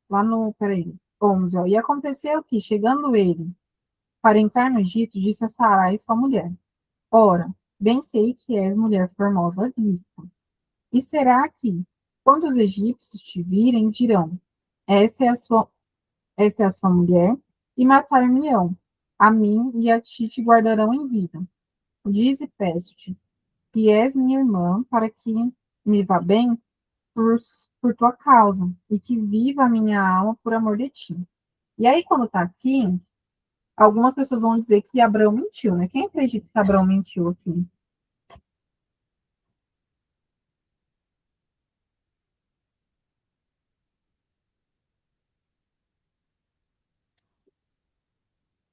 lá no, peraí, 11, ó, e aconteceu que, chegando ele para entrar no Egito, disse a Sarai, sua mulher, ora, bem sei que és mulher formosa à vista, e será que, quando os egípcios te virem, dirão, essa é a sua, essa é a sua mulher, e matar-me-ão, a mim e a ti te guardarão em vida. Dize, peço-te, que és minha irmã, para que me vá bem por, por tua causa, e que viva a minha alma por amor de ti. E aí, quando está aqui, algumas pessoas vão dizer que Abraão mentiu, né? Quem acredita que Abraão mentiu aqui?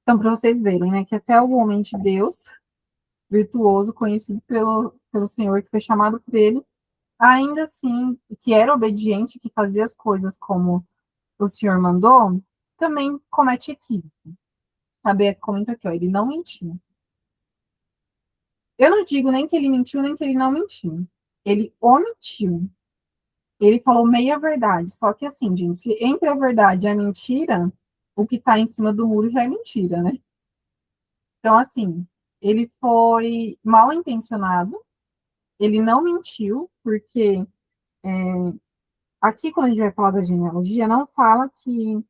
Então, para vocês verem, né, que até o homem de Deus, virtuoso, conhecido pelo Senhor, que foi chamado por ele, ainda assim, que era obediente, que fazia as coisas como o Senhor mandou, também comete equívoco. A Bea comenta aqui, ó, ele não mentiu. Eu não digo nem que ele mentiu, nem que ele não mentiu. Ele omitiu. Ele falou meia verdade. Só que assim, gente, entre a verdade e a mentira, o que está em cima do muro já é mentira, né? Então, assim, ele foi mal intencionado, ele não mentiu, porque aqui, quando a gente vai falar da genealogia, não fala que.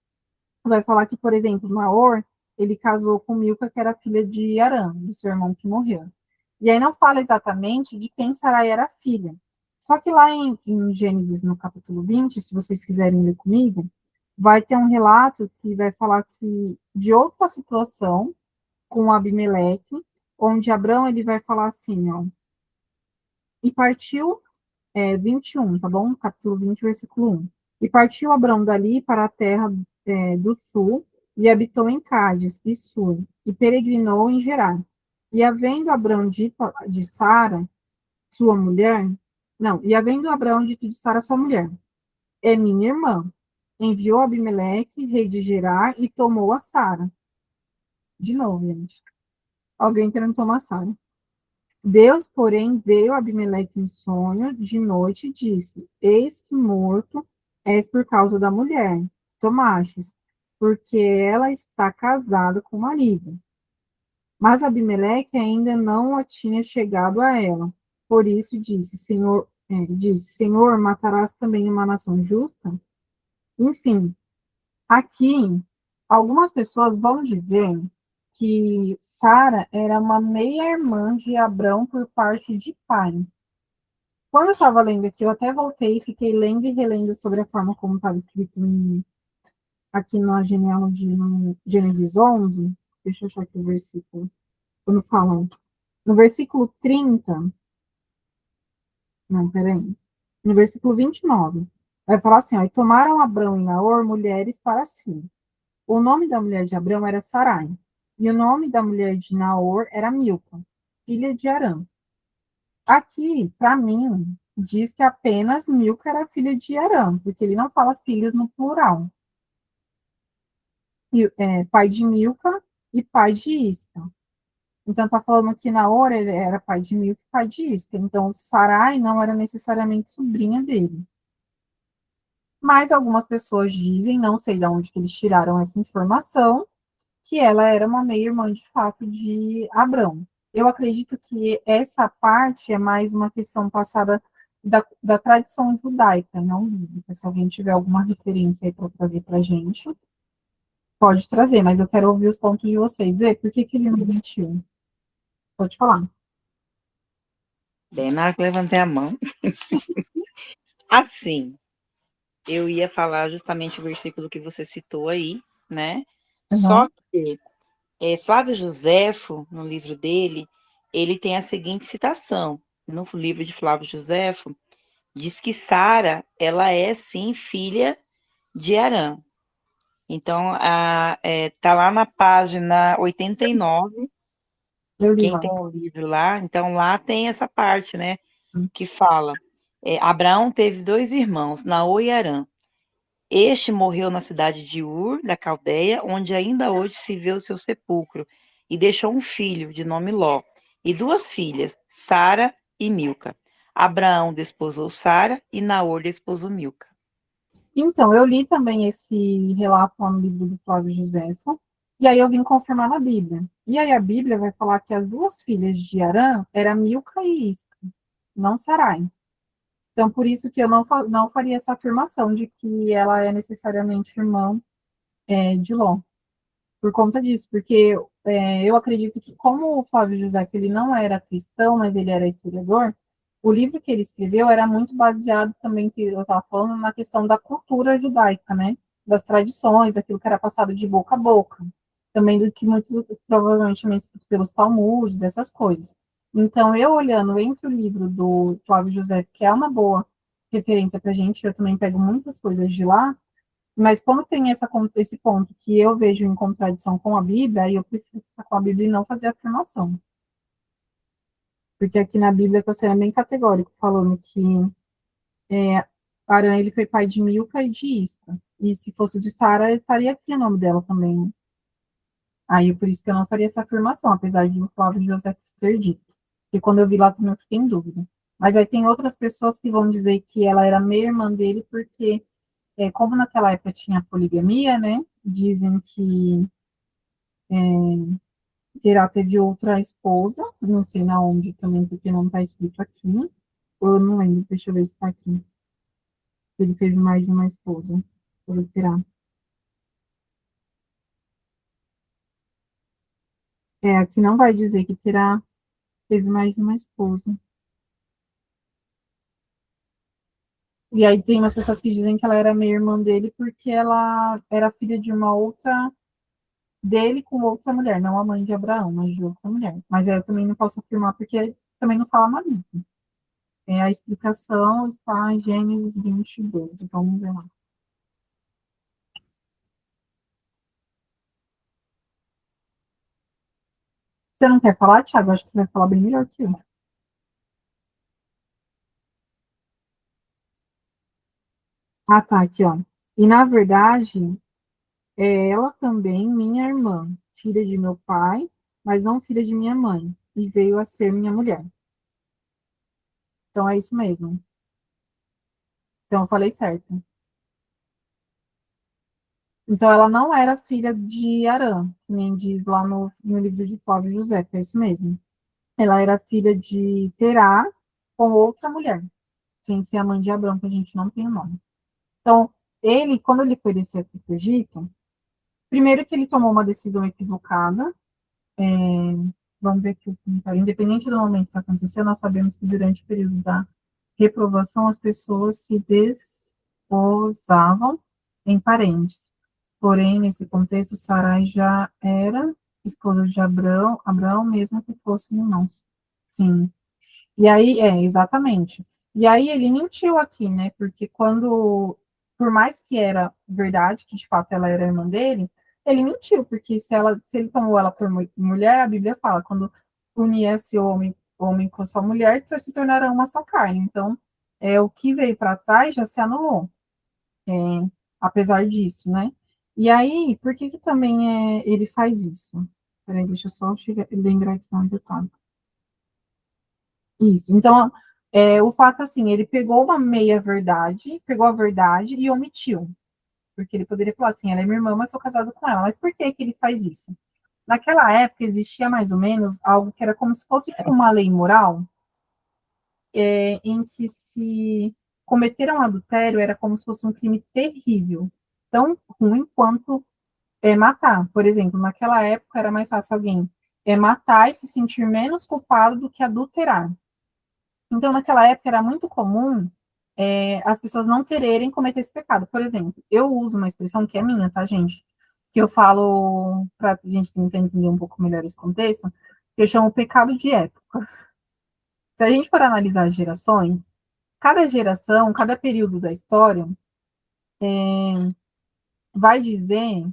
Vai falar que, por exemplo, Naor, ele casou com Milca, que era filha de Arã, do seu irmão que morreu. E aí não fala exatamente de quem Sarai era filha. Só que lá em Gênesis, no capítulo 20, se vocês quiserem ler comigo, vai ter um relato que vai falar que de outra situação com Abimeleque, onde Abrão ele vai falar assim, ó, e partiu 21, tá bom? Capítulo 20, versículo 1. E partiu Abrão dali para a terra do sul, e habitou em Cádiz e Sur, e peregrinou em Gerar. E havendo Abrão dito de Sara, sua mulher, não, e havendo Abrão dito de Sara, sua mulher, é minha irmã, enviou Abimeleque, rei de Gerar, e tomou a Sara. De novo, gente. Alguém querendo tomar Sara. Deus, porém, veio a Abimeleque em sonho de noite e disse: Eis que morto és por causa da mulher, tomastes, porque ela está casada com o marido. Mas Abimeleque ainda não a tinha chegado a ela. Por isso disse, Senhor, matarás também uma nação justa? Enfim, aqui, algumas pessoas vão dizer que Sara era uma meia-irmã de Abrão por parte de pai. Quando eu estava lendo aqui, eu até voltei e fiquei lendo e relendo sobre a forma como estava escrito aqui na genealogia, no Gênesis 11. Deixa eu achar aqui o versículo. Quando falam. No versículo 30, não, peraí. No versículo 29, vai falar assim, ó, e tomaram Abrão e Naor mulheres para si. O nome da mulher de Abrão era Sarai, e o nome da mulher de Naor era Milca, filha de Arã. Aqui, para mim, diz que apenas Milca era filha de Arã, porque ele não fala filhos no plural. Pai de Milca e pai de Isca. Então, está falando que Naor ele era pai de Milca e pai de Isca. Então, Sarai não era necessariamente sobrinha dele. Mas algumas pessoas dizem, não sei de onde que eles tiraram essa informação, que ela era uma meia-irmã de fato de Abrão. Eu acredito que essa parte é mais uma questão passada da tradição judaica, não bíblica. Se alguém tiver alguma referência aí para trazer para a gente, pode trazer, mas eu quero ouvir os pontos de vocês. Vê, por que que ele não mentiu? Pode falar. Bem, na hora que eu levantei a mão. Assim, eu ia falar justamente o versículo que você citou aí, né? Só Uhum. que Flávio Joséfo, no livro dele, ele tem a seguinte citação. No livro de Flávio Joséfo, diz que Sara, ela é sim filha de Arã. Então, tá lá na página 89, Eu li quem lá. tem o livro lá, então lá tem essa parte, né, que fala, Abraão teve 2 irmãos, Naor e Arã. Este morreu na cidade de Ur, da Caldeia, onde ainda hoje se vê o seu sepulcro, e deixou um filho, de nome Ló, e 2 filhas, Sara e Milca. Abraão desposou Sara e Naor desposou Milca. Então, eu li também esse relato lá no livro do Flávio Joséfo, e aí eu vim confirmar na Bíblia. E aí a Bíblia vai falar que as duas filhas de Arã eram Milca e Isca, não Sarai. Então, por isso que eu não faria essa afirmação de que ela é necessariamente irmã de Ló. Por conta disso, porque eu acredito que como o Flávio José ele não era cristão, mas ele era historiador, o livro que ele escreveu era muito baseado também, que eu estava falando, na questão da cultura judaica, né? Das tradições, daquilo que era passado de boca a boca. Também do que muito provavelmente também escrito pelos Talmudes, essas coisas. Então, eu olhando entre o livro do Flávio José, que é uma boa referência para a gente, eu também pego muitas coisas de lá, mas quando tem esse ponto que eu vejo em contradição com a Bíblia, aí eu prefiro ficar com a Bíblia e não fazer afirmação. Porque aqui na Bíblia está sendo bem categórico, falando que Arã ele foi pai de Milca e de Isca. E se fosse de Sara, estaria aqui o nome dela também, né? Aí por isso que eu não faria essa afirmação, apesar de o Flávio José ter dito. E quando eu vi lá também eu fiquei em dúvida. Mas aí tem outras pessoas que vão dizer que ela era meia-irmã dele, porque como naquela época tinha poligamia, né? Dizem que Terá teve outra esposa, não sei na onde também, porque não está escrito aqui. Ou eu não lembro, deixa eu ver se está aqui. Ele teve mais de uma esposa. Ou Terá. Aqui não vai dizer que Terá teve mais de uma esposa. E aí tem umas pessoas que dizem que ela era meio irmã dele porque ela era filha de uma outra dele com outra mulher, não a mãe de Abraão, mas de outra mulher. Mas eu também não posso afirmar porque também não fala na Bíblia. A explicação está em Gênesis 22. Então vamos ver lá. Você não quer falar, Thiago? Acho que você vai falar bem melhor que eu. Ah, tá, aqui, ó. E, na verdade, é ela também minha irmã, filha de meu pai, mas não filha de minha mãe, e veio a ser minha mulher. Então, é isso mesmo. Então, eu falei certo. Então, ela não era filha de Arã, que nem diz lá no livro de Flávio José, é isso mesmo. Ela era filha de Terá com outra mulher, sem ser a mãe de Abrão, que a gente não tem o nome. Então, ele, quando ele foi descer aqui para o Egito, primeiro que ele tomou uma decisão equivocada, vamos ver aqui o comentário. Independente do momento que aconteceu, nós sabemos que durante o período reprovação, as pessoas se desposavam em parentes. Porém, nesse contexto, Sarai já era esposa de Abraão, mesmo que fossem irmãos. Sim. E aí, exatamente. E aí ele mentiu aqui, né? Porque por mais que era verdade, que de fato ela era irmã dele, ele mentiu, porque se ele tomou ela por mulher, a Bíblia fala, quando unia esse homem com sua mulher, se tornarão uma só carne. Então, o que veio para trás já se anulou, é, apesar disso, né? E aí, por que também ele faz isso? Peraí, deixa eu só lembrar aqui onde eu estava. Isso. Então, o fato assim, ele pegou uma meia verdade, pegou a verdade e omitiu. Porque ele poderia falar assim, ela é minha irmã, mas sou casado com ela. Mas por que que ele faz isso? Naquela época existia mais ou menos algo que era como se fosse uma lei moral, em que se cometer um adultério era como se fosse um crime terrível, tão ruim quanto matar. Por exemplo, naquela época era mais fácil alguém matar e se sentir menos culpado do que adulterar. Então, naquela época era muito comum as pessoas não quererem cometer esse pecado. Por exemplo, eu uso uma expressão que é minha, tá, gente? Que eu falo, para a gente tentar entender um pouco melhor esse contexto, que eu chamo pecado de época. Se a gente for analisar as gerações, cada geração, cada período da história, vai dizer,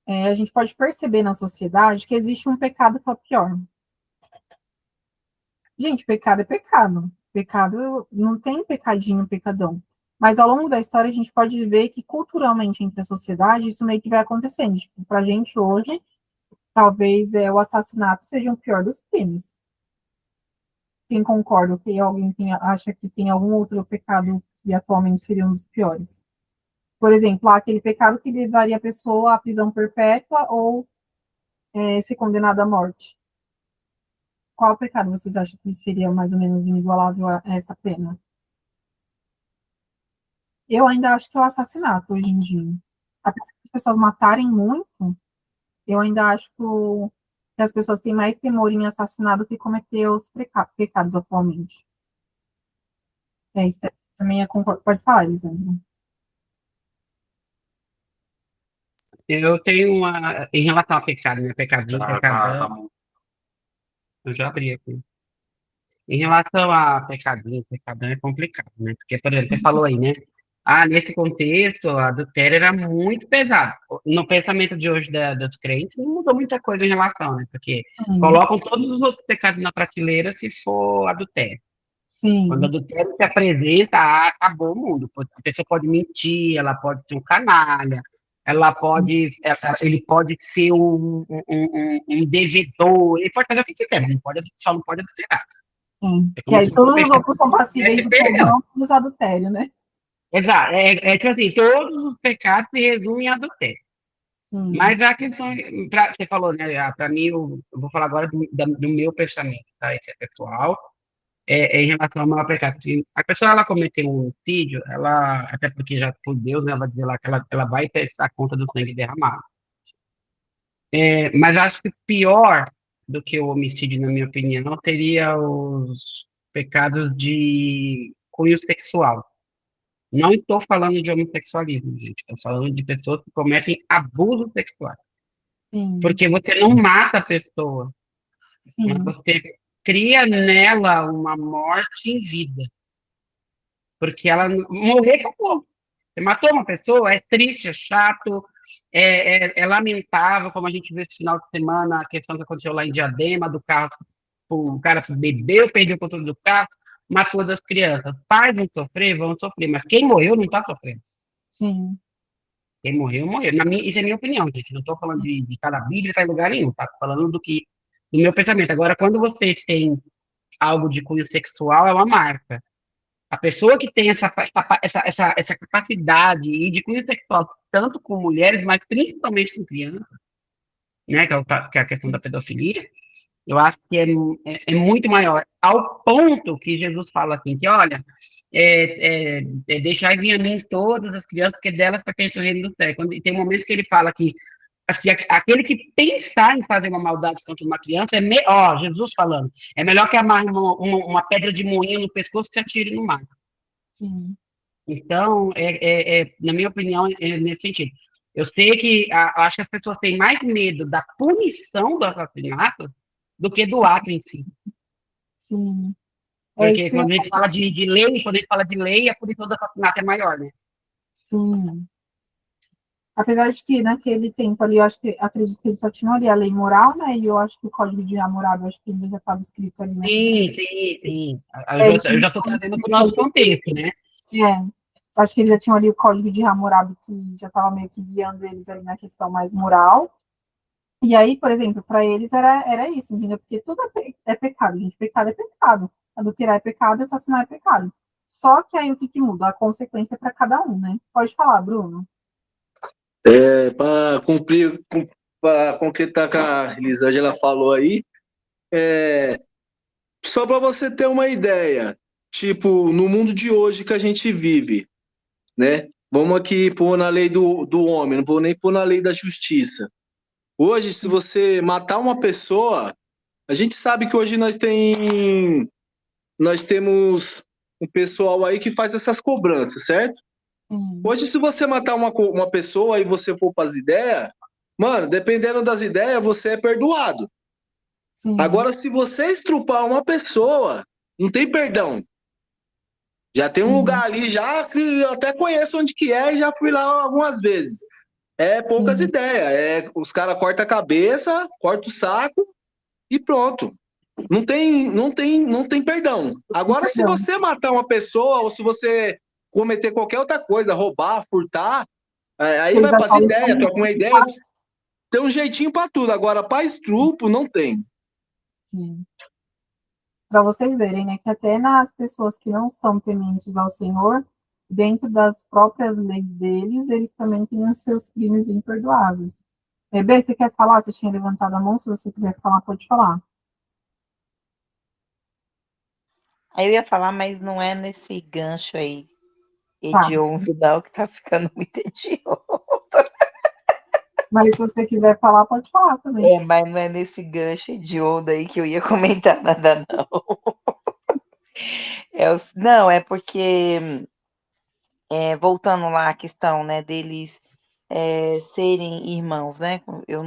a gente pode perceber na sociedade que existe um pecado que é o pior. Gente, pecado é pecado. Pecado não tem pecadinho, pecadão. Mas ao longo da história a gente pode ver que culturalmente entre a sociedade isso meio que vai acontecendo. Tipo, pra gente hoje, talvez o assassinato seja o pior dos crimes. Quem concorda que alguém acha que tem algum outro pecado que atualmente seria um dos piores? Por exemplo, aquele pecado que levaria a pessoa à prisão perpétua ou ser condenada à morte. Qual pecado vocês acham que seria mais ou menos inigualável a essa pena? Eu ainda acho que é o assassinato hoje em dia. Apesar das pessoas matarem muito, eu ainda acho que as pessoas têm mais temor em assassinar do que cometer outros pecados atualmente. Isso também concordo. Pode falar, Elisandra. Eu tenho uma. Em relação ao pecado, né? Pecadinho, pecadão. Eu já abri aqui. Em relação a pecadinho, pecadão é complicado, né? Porque, por exemplo, você falou aí, né? Nesse contexto, a adultério era muito pesado. No pensamento de hoje dos crentes, não mudou muita coisa em relação, né? Porque Sim, colocam todos os outros pecados na prateleira se for adultério. Quando o sim, adultério se apresenta, acabou o mundo. A pessoa pode mentir, ela pode ser um canalha, ele pode ser um devedor, ele pode fazer o que quiser, mas só não pode adulterar. sim. É Que como aí se fosse todos os outros são passíveis de perdão. perdão nos adultério, né? Exato. Tipo assim, todos os pecados se resumem em adultério. Sim, Mas a questão, você falou, né? Para mim, eu vou falar agora do meu pensamento, tá? Esse é pessoal. Em relação ao maior pecado. Se a pessoa ela cometeu um homicídio, até porque já por Deus, né, ela vai dizer lá que ela vai prestar conta do sangue derramado. Mas acho que pior do que o homicídio, na minha opinião, teria os pecados de cunho sexual. Não estou falando de homossexualismo, gente. Estou falando de pessoas que cometem abuso sexual. sim, Porque você não mata a pessoa, mas sim, você cria nela uma morte em vida. Porque ela morrer, acabou. Você matou uma pessoa, é triste, é chato, é lamentável, como a gente viu esse final de semana, a questão que aconteceu lá em Diadema, do carro, o cara bebeu, perdeu o controle do carro, matou as crianças. Pais vão sofrer, mas quem morreu não está sofrendo. sim, Quem morreu, morreu. Isso é minha opinião, gente. Não estou falando de cada Bíblia para lugar nenhum, tá? Falando do meu pensamento. Agora, quando vocês têm algo de cunho sexual, é uma marca. A pessoa que tem essa capacidade de cunho sexual, tanto com mulheres, mas principalmente com crianças, né, que é a questão da pedofilia, eu acho que é muito maior, ao ponto que Jesus fala assim, que olha, deixai vir a mim todas as crianças, porque delas pertence o reino do céu. Tem um momento que ele fala que assim, aquele que pensar em fazer uma maldade contra uma criança, ó, Jesus falando, é melhor que amarre uma pedra de moinho no pescoço que atire no mar. Sim, Então, na minha opinião, é nesse sentido. Eu sei que acho que as pessoas têm mais medo da punição do assassinato do que do ato em si. sim. É isso Porque que eu ia quando a gente fala de lei, quando a gente fala de lei, a punição do assassinato é maior, né? sim. Apesar de que naquele tempo ali, eu acho que acredito que eles só tinham ali a lei moral, né? E eu acho que o Código de Hammurabi, eu acho que ainda já estava escrito ali naquele Sim, tempo. sim, sim. Eles Eu tinham, já estou trazendo para o nosso contexto, né? eu acho que eles já tinham ali o Código de Hammurabi que já estava meio que guiando eles ali na questão mais moral. E aí, por exemplo, para eles era isso, entendeu? Porque tudo é pecado, gente. Pecado é pecado. Adulterar é pecado, assassinar é pecado. Só que aí o que muda? A consequência para cada um, né? Pode falar, Bruno. Para cumprir, para concretar o que a Elisângela falou aí, só para você ter uma ideia, tipo, no mundo de hoje que a gente vive, né? Vamos aqui pôr na lei do homem, não vou nem pôr na lei da justiça. Hoje, se você matar uma pessoa, a gente sabe que hoje nós temos um pessoal aí que faz essas cobranças, certo? Sim, Hoje, se você matar uma pessoa e você for para as ideias, mano, dependendo das ideias, você é perdoado. sim, Agora, se você estrupar uma pessoa, não tem perdão. Já tem um lugar sim, ali já que eu até conheço onde que é e já fui lá algumas vezes. É poucas sim. ideias. Os caras cortam a cabeça, cortam o saco e pronto. Não tem perdão. Agora, se Perdão. você matar uma pessoa ou se você cometer qualquer outra coisa, roubar, furtar, aí Eles vai para as achavam isso ideias, como troca uma ideia, tem um jeitinho para tudo. Agora, para estrupo, não tem. sim. Para vocês verem, né, que até nas pessoas que não são tementes ao Senhor, dentro das próprias leis deles, eles também têm os seus crimes imperdoáveis. Bê, você quer falar? Você tinha levantado a mão, se você quiser falar, pode falar. Aí eu ia falar, mas não é nesse gancho aí, Tá. hediondo, não, que tá ficando muito hediondo. Mas se você quiser falar, pode falar também. Mas não é nesse gancho hediondo aí que eu ia comentar nada, não. Não, é porque, voltando lá à questão, né, deles serem irmãos, né? Eu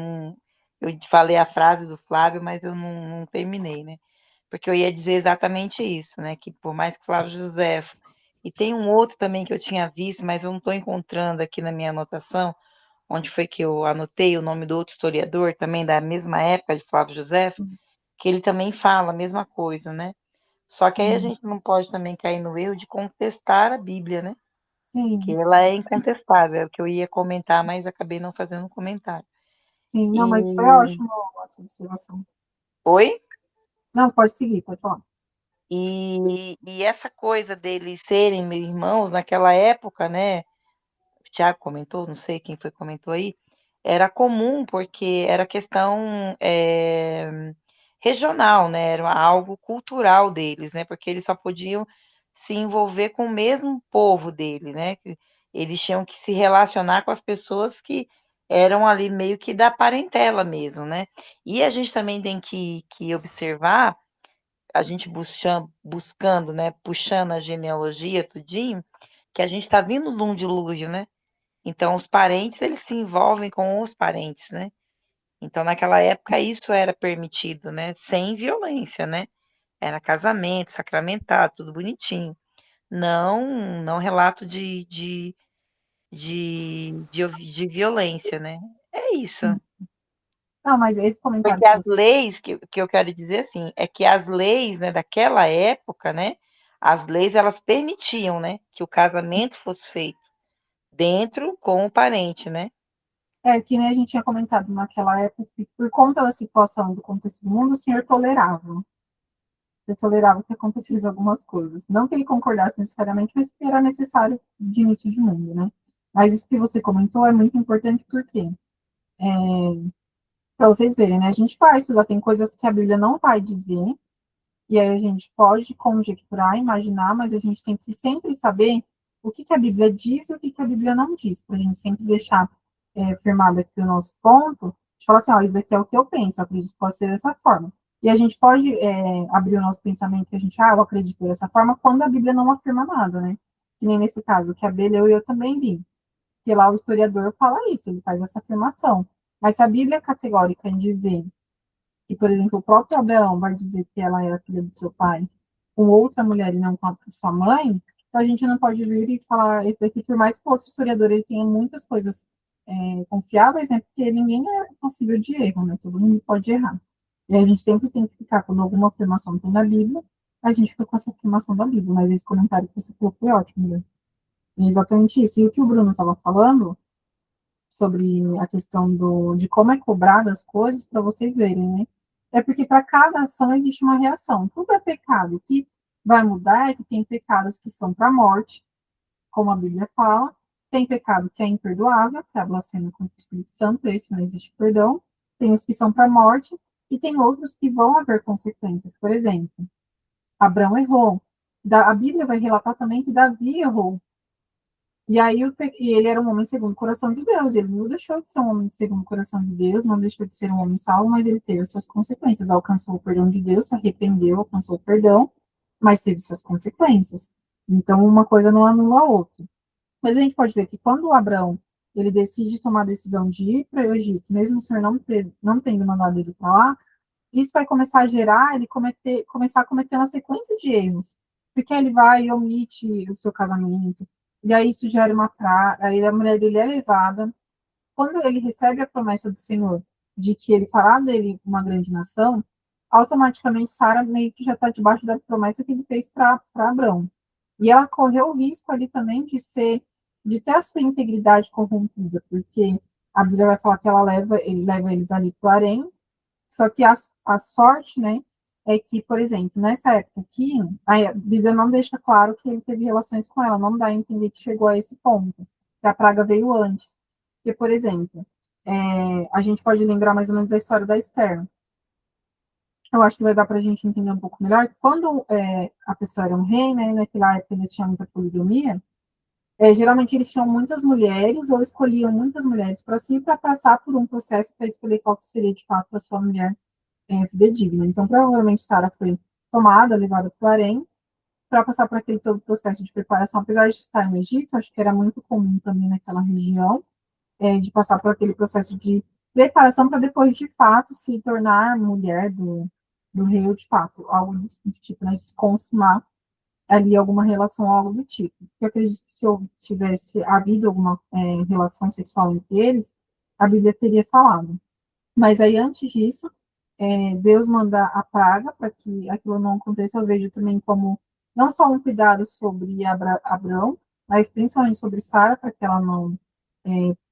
falei a frase do Flávio, mas eu não terminei, né? Porque eu ia dizer exatamente isso, né? Que por mais que Flávio José e tem um outro também que eu tinha visto, mas eu não estou encontrando aqui na minha anotação, onde foi que eu anotei o nome do outro historiador, também da mesma época de Flávio José, que ele também fala a mesma coisa, né? Só que aí a Sim, gente não pode também cair no erro de contestar a Bíblia, né? Que sim, ela é incontestável, é o que eu ia comentar, mas acabei não fazendo um comentário. sim. Não, E mas foi ótimo a sua observação. oi? Não, pode seguir, pode falar. E essa coisa deles serem meus irmãos naquela época, né? O Thiago comentou, não sei quem foi que comentou aí, era comum porque era questão regional, né? Era algo cultural deles, né? Porque eles só podiam se envolver com o mesmo povo dele, né? Eles tinham que se relacionar com as pessoas que eram ali meio que da parentela mesmo, né? E a gente também tem que observar, a gente buscando, né? Puxando a genealogia, tudinho, que a gente está vindo de um dilúvio, né? Então, os parentes, eles se envolvem com os parentes, né? Então, naquela época, isso era permitido, né? Sem violência, né? Era casamento, sacramentado, tudo bonitinho. Não relato de violência, né? É isso. Sim. Não, mas esse comentário Porque que as você. leis, que eu quero dizer assim, é que as leis, né, daquela época, né? As leis, elas permitiam, né? Que o casamento fosse feito dentro com o parente, né? Que nem a gente tinha comentado naquela época, que por conta da situação do contexto do mundo, o senhor tolerava. Você tolerava que acontecessem algumas coisas. Não que ele concordasse necessariamente, mas que era necessário de início de mundo, né? Mas isso que você comentou é muito importante porque, para vocês verem, né? A gente vai estudar, tem coisas que a Bíblia não vai dizer, e aí a gente pode conjecturar, imaginar, mas a gente tem que sempre saber o que a Bíblia diz e o que a Bíblia não diz, para a gente sempre deixar firmado aqui o nosso ponto, a gente fala assim, ó, isso daqui é o que eu penso, eu acredito que pode ser dessa forma. E a gente pode abrir o nosso pensamento que a gente, eu acredito dessa forma, quando a Bíblia não afirma nada, né? Que nem nesse caso, que a Bê leu e eu também li. Porque lá o historiador fala isso, ele faz essa afirmação. Mas se a Bíblia é categórica em dizer que, por exemplo, o próprio Abraão vai dizer que ela era filha do seu pai com outra mulher e não com a sua mãe, então a gente não pode vir e falar isso daqui, por mais que o outro historiador ele tenha muitas coisas confiáveis, né? Porque ninguém é passível de erro, né? Todo mundo pode errar. E a gente sempre tem que ficar, quando alguma afirmação tem na Bíblia, a gente fica com essa afirmação da Bíblia. Mas esse comentário que você falou foi ótimo, né? É exatamente isso. E o que o Bruno estava falando sobre a questão de como é cobrada as coisas, para vocês verem, né? É porque para cada ação existe uma reação. Tudo é pecado. O que vai mudar é que tem pecados que são para a morte, como a Bíblia fala, tem pecado que é imperdoável, que é a blasfêmia contra o Espírito Santo, esse não existe perdão, tem os que são para a morte, e tem outros que vão haver consequências. Por exemplo, Abraão errou. A Bíblia vai relatar também que Davi errou. E aí ele era um homem segundo o coração de Deus, ele não deixou de ser um homem segundo o coração de Deus, não deixou de ser um homem salvo, mas ele teve as suas consequências, alcançou o perdão de Deus, se arrependeu, alcançou o perdão, mas teve suas consequências. Então, uma coisa não anula a outra. Mas a gente pode ver que quando o Abraão ele decide tomar a decisão de ir para o Egito, mesmo o Senhor não tendo mandado ele para lá, isso vai começar a gerar, ele começar a cometer uma sequência de erros. Porque ele vai e omite o seu casamento, e aí isso gera uma praga, aí a mulher dele é levada. Quando ele recebe a promessa do Senhor de que ele fará dele uma grande nação, automaticamente Sara meio que já está debaixo da promessa que ele fez para Abraão. E ela correu o risco ali também de ter a sua integridade corrompida, porque a Bíblia vai falar que ele leva eles ali para o harém, só que a sorte, né, é que, por exemplo, nessa época aqui, a Bíblia não deixa claro que ele teve relações com ela, não dá a entender que chegou a esse ponto, que a praga veio antes. Porque, por exemplo, a gente pode lembrar mais ou menos a história da Esther. Eu acho que vai dar para a gente entender um pouco melhor. Quando a pessoa era um rei, né, naquela época ainda tinha muita poligamia, geralmente eles tinham muitas mulheres ou escolhiam muitas mulheres para si para passar por um processo para escolher qual que seria de fato a sua mulher fidedigna. Então, provavelmente, Sara foi tomada, levada para o harém, para passar por aquele todo processo de preparação. Apesar de estar no Egito, acho que era muito comum também naquela região, de passar por aquele processo de preparação para depois, de fato, se tornar mulher do rei, ou de fato, algo do tipo, né, de se consumar ali alguma relação, algo do tipo. Eu acredito que se tivesse havido alguma relação sexual entre eles, a Bíblia teria falado. Mas aí, antes disso, Deus manda a praga para que aquilo não aconteça. Eu vejo também como não só um cuidado sobre Abraão, mas principalmente sobre Sara, para que ela não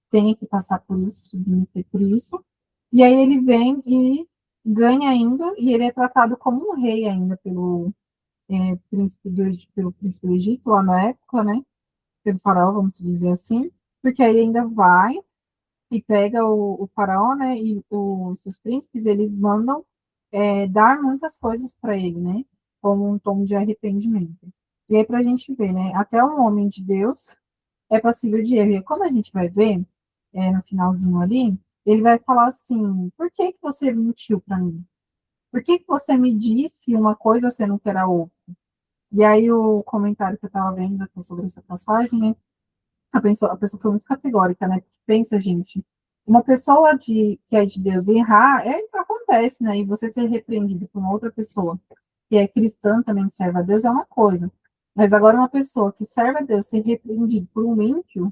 tenha que passar por isso, submeter por isso. E aí ele vem e ganha ainda, e ele é tratado como um rei ainda pelo príncipe do Egito, lá na época, né? Pelo faraó, vamos dizer assim, porque aí ele ainda vai e pega o faraó, né, e os seus príncipes, eles mandam dar muitas coisas para ele, né, como um tom de arrependimento. E aí, para a gente ver, né, até um homem de Deus é passível de erro. E quando a gente vai ver, no finalzinho ali, ele vai falar assim, por que que você mentiu para mim? Por que que você me disse uma coisa sendo que era outra? E aí o comentário que eu estava vendo aqui sobre essa passagem, né, a pessoa foi muito categórica, né? Porque pensa, gente, uma pessoa que é de Deus e errar, acontece, né? E você ser repreendido por uma outra pessoa que é cristã também, que serve a Deus, é uma coisa. Mas agora uma pessoa que serve a Deus ser repreendido por um ímpio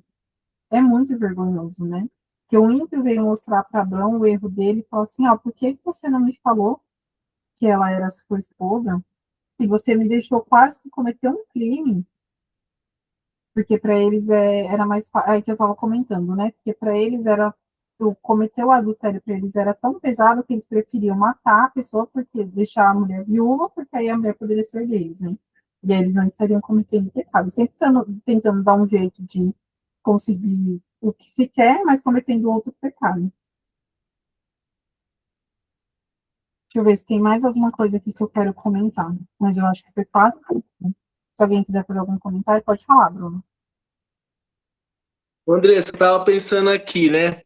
é muito vergonhoso, né? Que o ímpio veio mostrar para Abraão o erro dele e falou assim, ó, por que você não me falou que ela era sua esposa? E você me deixou quase que cometer um crime, porque para eles era mais fácil, é que eu estava comentando, né? Porque para eles cometer o adultério para eles era tão pesado que eles preferiam matar a pessoa, porque deixar a mulher viúva, porque aí a mulher poderia ser deles, né? E aí eles não estariam cometendo pecado, sempre tentando dar um jeito de conseguir o que se quer, mas cometendo outro pecado. Deixa eu ver se tem mais alguma coisa aqui que eu quero comentar, mas eu acho que foi quase. Se alguém quiser fazer algum comentário, pode falar, Bruno. André, você estava pensando aqui, né?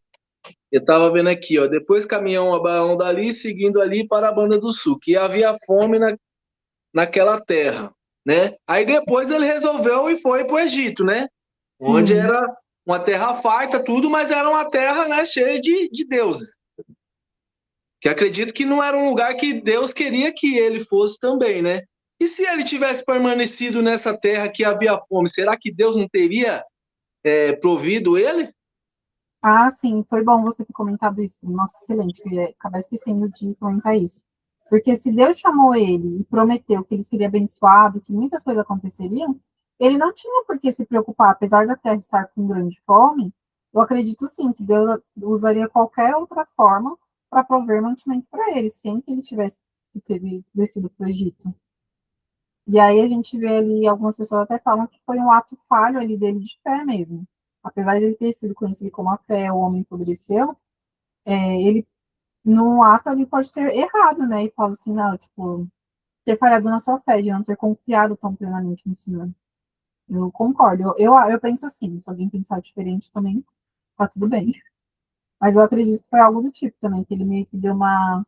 Eu estava vendo aqui, ó. Depois caminhou Abraão dali, seguindo ali para a Banda do Sul, que havia fome naquela terra, né? Aí depois ele resolveu e foi para o Egito, né? Onde Sim. era uma terra farta, tudo, mas era uma terra, né, cheia de deuses. Que acredito que não era um lugar que Deus queria que ele fosse também, né? E se ele tivesse permanecido nessa terra que havia fome, será que Deus não teria provido ele? Ah, sim, foi bom você ter comentado isso. Nossa, excelente. Eu ia acabar esquecendo de comentar isso. Porque se Deus chamou ele e prometeu que ele seria abençoado, que muitas coisas aconteceriam, ele não tinha por que se preocupar, apesar da terra estar com grande fome. Eu acredito sim que Deus usaria qualquer outra forma para prover mantimento para ele, sem que ele tivesse que ter descido para o Egito. E aí a gente vê ali, algumas pessoas até falam que foi um ato falho ali dele de fé mesmo. Apesar de ele ter sido conhecido como a fé, o homem empobreceu, ele, no ato, ele pode ter errado, né? E fala assim, não, tipo, ter falhado na sua fé, de não ter confiado tão plenamente no Senhor. Eu concordo. Eu penso assim, se alguém pensar diferente também, tá tudo bem. Mas eu acredito que foi algo do tipo também, que ele meio que deu uma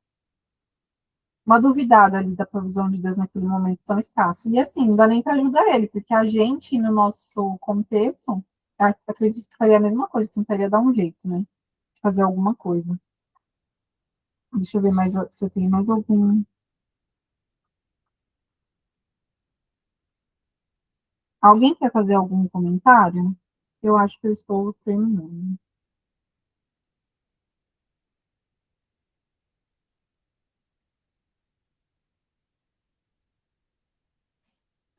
duvidada ali da provisão de Deus naquele momento tão escasso. E assim, não dá nem para ajudar ele, porque a gente, no nosso contexto, acredito que faria a mesma coisa, tentaria dar um jeito, né? De fazer alguma coisa. Deixa eu ver mais se eu tenho mais algum. Alguém quer fazer algum comentário? Eu acho que eu estou terminando.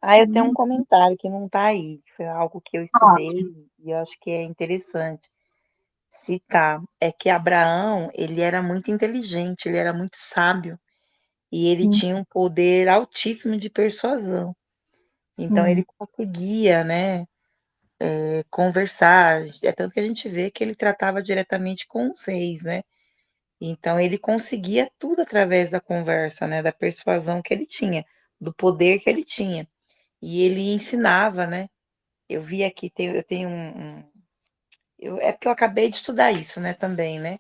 Ah, eu tenho um comentário que não está aí, que foi algo que eu Ah, estudei e eu acho que é interessante citar. É que Abraão, ele era muito inteligente, ele era muito sábio e ele sim, tinha um poder altíssimo de persuasão. Então sim, ele conseguia, né, conversar. É tanto que a gente vê que ele tratava diretamente com os reis, né? Então ele conseguia tudo através da conversa, né, da persuasão que ele tinha, do poder que ele tinha. E ele ensinava, né? Eu vi aqui, eu tenho é porque eu acabei de estudar isso, né, também, né?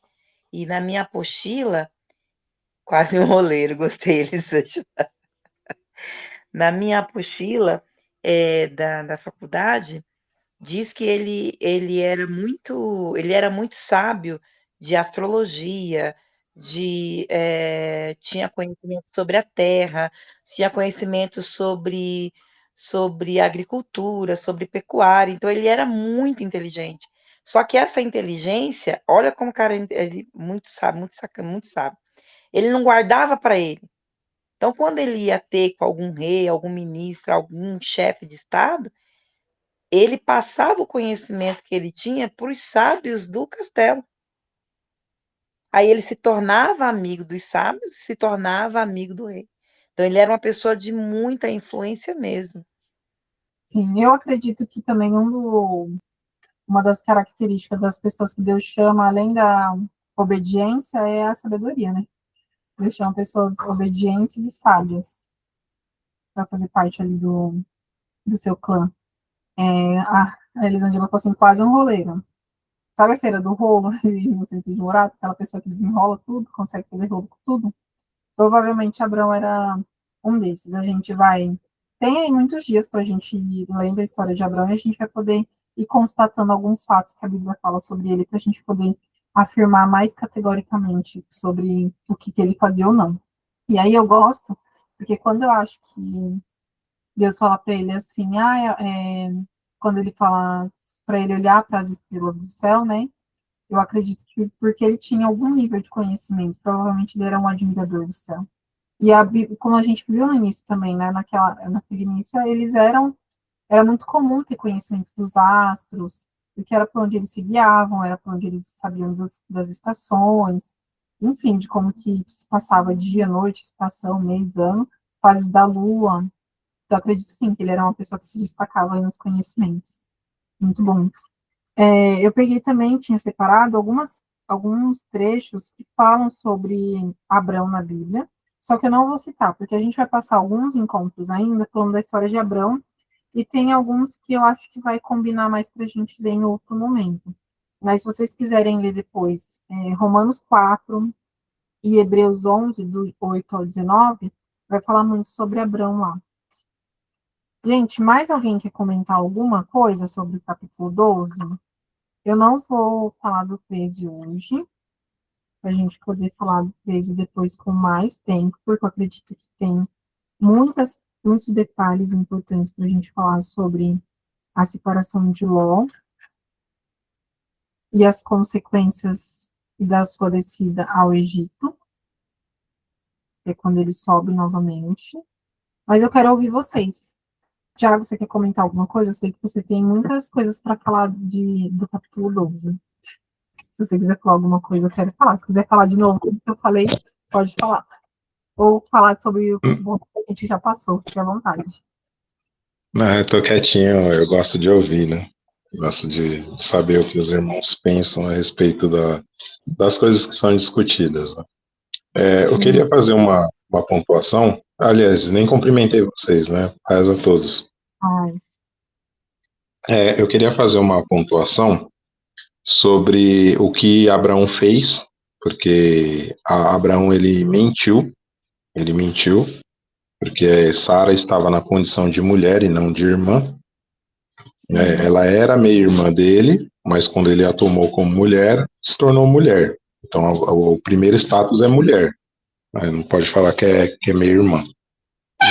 E na minha apostila, quase um roleiro, gostei, Elisângela. Na minha apostila da faculdade, diz que ele era muito sábio de astrologia, tinha conhecimento sobre a terra, tinha conhecimento sobre agricultura, sobre pecuária, então ele era muito inteligente. Só que essa inteligência, olha como o cara ele muito sabe, muito sacana, muito sábio. Ele não guardava para ele. Então, quando ele ia ter com algum rei, algum ministro, algum chefe de estado, ele passava o conhecimento que ele tinha para os sábios do castelo. Aí ele se tornava amigo dos sábios, se tornava amigo do rei. Então ele era uma pessoa de muita influência mesmo. sim. Eu acredito que também uma das características das pessoas que Deus chama, além da obediência, é a sabedoria, né? Deus chama pessoas obedientes e sábias para fazer parte ali do seu clã. A Elisângela falou assim, quase um roleiro. Sabe a feira do rolo no Centro de Morato? Aquela pessoa que desenrola tudo, consegue fazer rolo com tudo? Provavelmente Abraão era um desses. A gente vai. Tem aí muitos dias para a gente ir lendo a história de Abraão e a gente vai poder ir constatando alguns fatos que a Bíblia fala sobre ele, para a gente poder afirmar mais categoricamente sobre o que ele fazia ou não. E aí eu gosto, porque quando eu acho que Deus fala para ele assim, quando ele fala para ele olhar para as estrelas do céu, né? Eu acredito que porque ele tinha algum nível de conhecimento, provavelmente ele era um admirador do céu. E como a gente viu no início também, né? Naquele início, era muito comum ter conhecimento dos astros, porque era por onde eles se guiavam, era por onde eles sabiam das estações, enfim, de como que se passava dia, noite, estação, mês, ano, fases da lua. Então, acredito sim que ele era uma pessoa que se destacava nos conhecimentos. Muito bom. Eu peguei também, tinha separado alguns trechos que falam sobre Abrão na Bíblia, só que eu não vou citar, porque a gente vai passar alguns encontros ainda falando da história de Abrão, e tem alguns que eu acho que vai combinar mais para a gente ler em outro momento. Mas se vocês quiserem ler depois, Romanos 4 e Hebreus 11, do 8 ao 19, vai falar muito sobre Abrão lá. Gente, mais alguém quer comentar alguma coisa sobre o capítulo 12? Eu não vou falar do 13 hoje, para a gente poder falar do 13 depois com mais tempo, porque eu acredito que tem muitos detalhes importantes para a gente falar sobre a separação de Ló e as consequências da sua descida ao Egito, que é quando ele sobe novamente. Mas eu quero ouvir vocês. Tiago, você quer comentar alguma coisa? Eu sei que você tem muitas coisas para falar do capítulo 12. Se você quiser falar alguma coisa, eu quero falar. Se quiser falar de novo tudo que eu falei, pode falar. Ou falar sobre o que a gente já passou, fique à vontade. Não, eu tô quietinho, eu gosto de ouvir, né? Gosto de saber o que os irmãos pensam a respeito das coisas que são discutidas, né? Eu queria fazer uma pontuação. Aliás, nem cumprimentei vocês, né? Paz a todos. Eu queria fazer uma pontuação sobre o que Abraão fez, porque Abraão ele mentiu, porque Sara estava na condição de mulher e não de irmã. Ela era meia-irmã dele, mas quando ele a tomou como mulher, se tornou mulher. Então, o primeiro status é mulher. Não pode falar que é meia-irmã.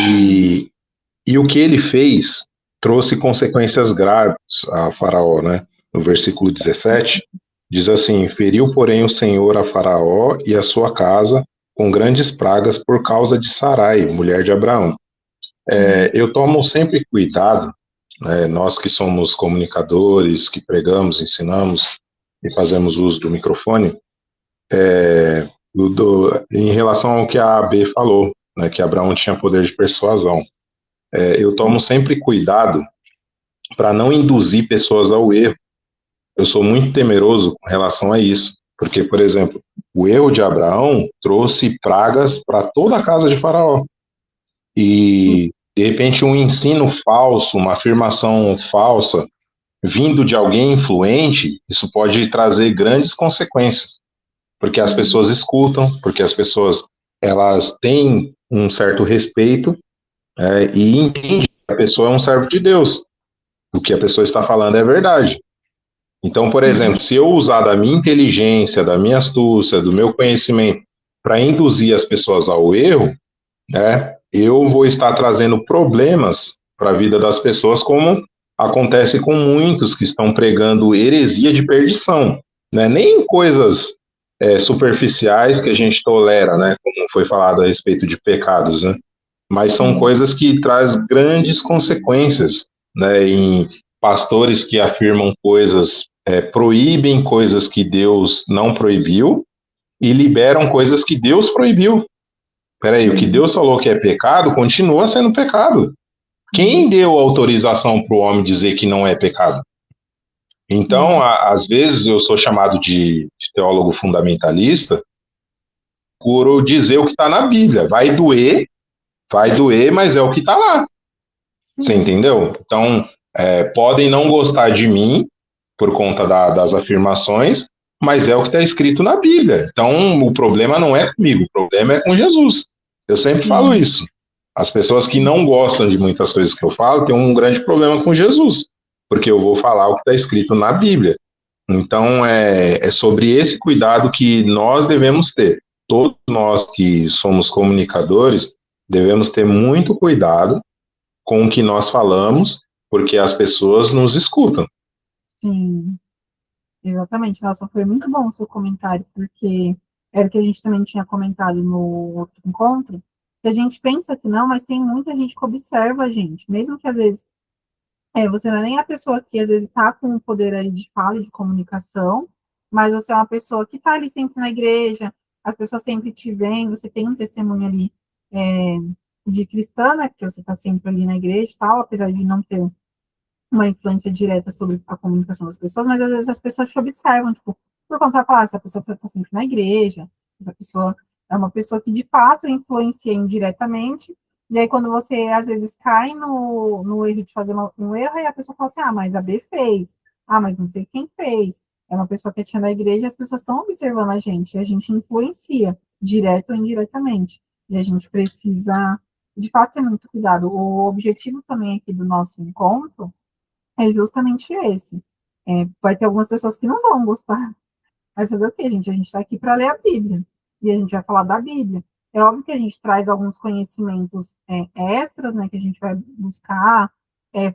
E o que ele fez trouxe consequências graves a Faraó, né? No versículo 17, diz assim: feriu, porém, o Senhor a Faraó e a sua casa com grandes pragas por causa de Sarai, mulher de Abraão. Eu tomo sempre cuidado, né, nós que somos comunicadores, que pregamos, ensinamos e fazemos uso do microfone, em relação ao que a AB falou, né, que Abraão tinha poder de persuasão. Eu tomo sempre cuidado para não induzir pessoas ao erro. Eu sou muito temeroso com relação a isso, porque, por exemplo, o erro de Abraão trouxe pragas para toda a casa de Faraó. E, de repente, um ensino falso, uma afirmação falsa, vindo de alguém influente, isso pode trazer grandes consequências, porque as pessoas escutam, porque as pessoas elas têm um certo respeito e entendem que a pessoa é um servo de Deus. O que a pessoa está falando é verdade. Então, por exemplo, se eu usar da minha inteligência, da minha astúcia, do meu conhecimento para induzir as pessoas ao erro, eu vou estar trazendo problemas para a vida das pessoas, como acontece com muitos que estão pregando heresia de perdição, né? Nem coisas superficiais que a gente tolera, né? Como foi falado a respeito de pecados, né? Mas são coisas que trazem grandes consequências, né? Em pastores que afirmam coisas, proíbem coisas que Deus não proibiu e liberam coisas que Deus proibiu. Peraí, o que Deus falou que é pecado, continua sendo pecado. Quem deu autorização para o homem dizer que não é pecado? Então, às vezes, eu sou chamado de teólogo fundamentalista por dizer o que está na Bíblia. Vai doer, mas é o que está lá. Você entendeu? Então, podem não gostar de mim por conta das afirmações, mas é o que está escrito na Bíblia. Então, o problema não é comigo, o problema é com Jesus. Eu sempre falo isso. As pessoas que não gostam de muitas coisas que eu falo têm um grande problema com Jesus, porque eu vou falar o que está escrito na Bíblia. Então, é sobre esse cuidado que nós devemos ter. Todos nós que somos comunicadores devemos ter muito cuidado com o que nós falamos, porque as pessoas nos escutam. Sim, exatamente. Nossa, foi muito bom o seu comentário, porque era o que a gente também tinha comentado no outro encontro, que a gente pensa que não, mas tem muita gente que observa a gente, mesmo que às vezes você não é nem a pessoa que às vezes está com o poder ali de fala e de comunicação, mas você é uma pessoa que está ali sempre na igreja, as pessoas sempre te veem, você tem um testemunho ali de cristã, né, porque você está sempre ali na igreja e tal, apesar de não ter uma influência direta sobre a comunicação das pessoas, mas às vezes as pessoas te observam, tipo, por conta da falar, essa pessoa está sempre na igreja, essa pessoa é uma pessoa que de fato influencia indiretamente, E aí, quando você, às vezes, cai no erro de fazer um erro, aí a pessoa fala assim, ah, mas a B fez. Ah, mas não sei quem fez. É uma pessoa quietinha da igreja e as pessoas estão observando a gente influencia, direto ou indiretamente. E a gente precisa, de fato, ter muito cuidado. O objetivo também aqui do nosso encontro é justamente esse. Vai ter algumas pessoas que não vão gostar. Mas fazer o quê, gente? A gente está aqui para ler a Bíblia. E a gente vai falar da Bíblia. É óbvio que a gente traz alguns conhecimentos extras, né? Que a gente vai buscar,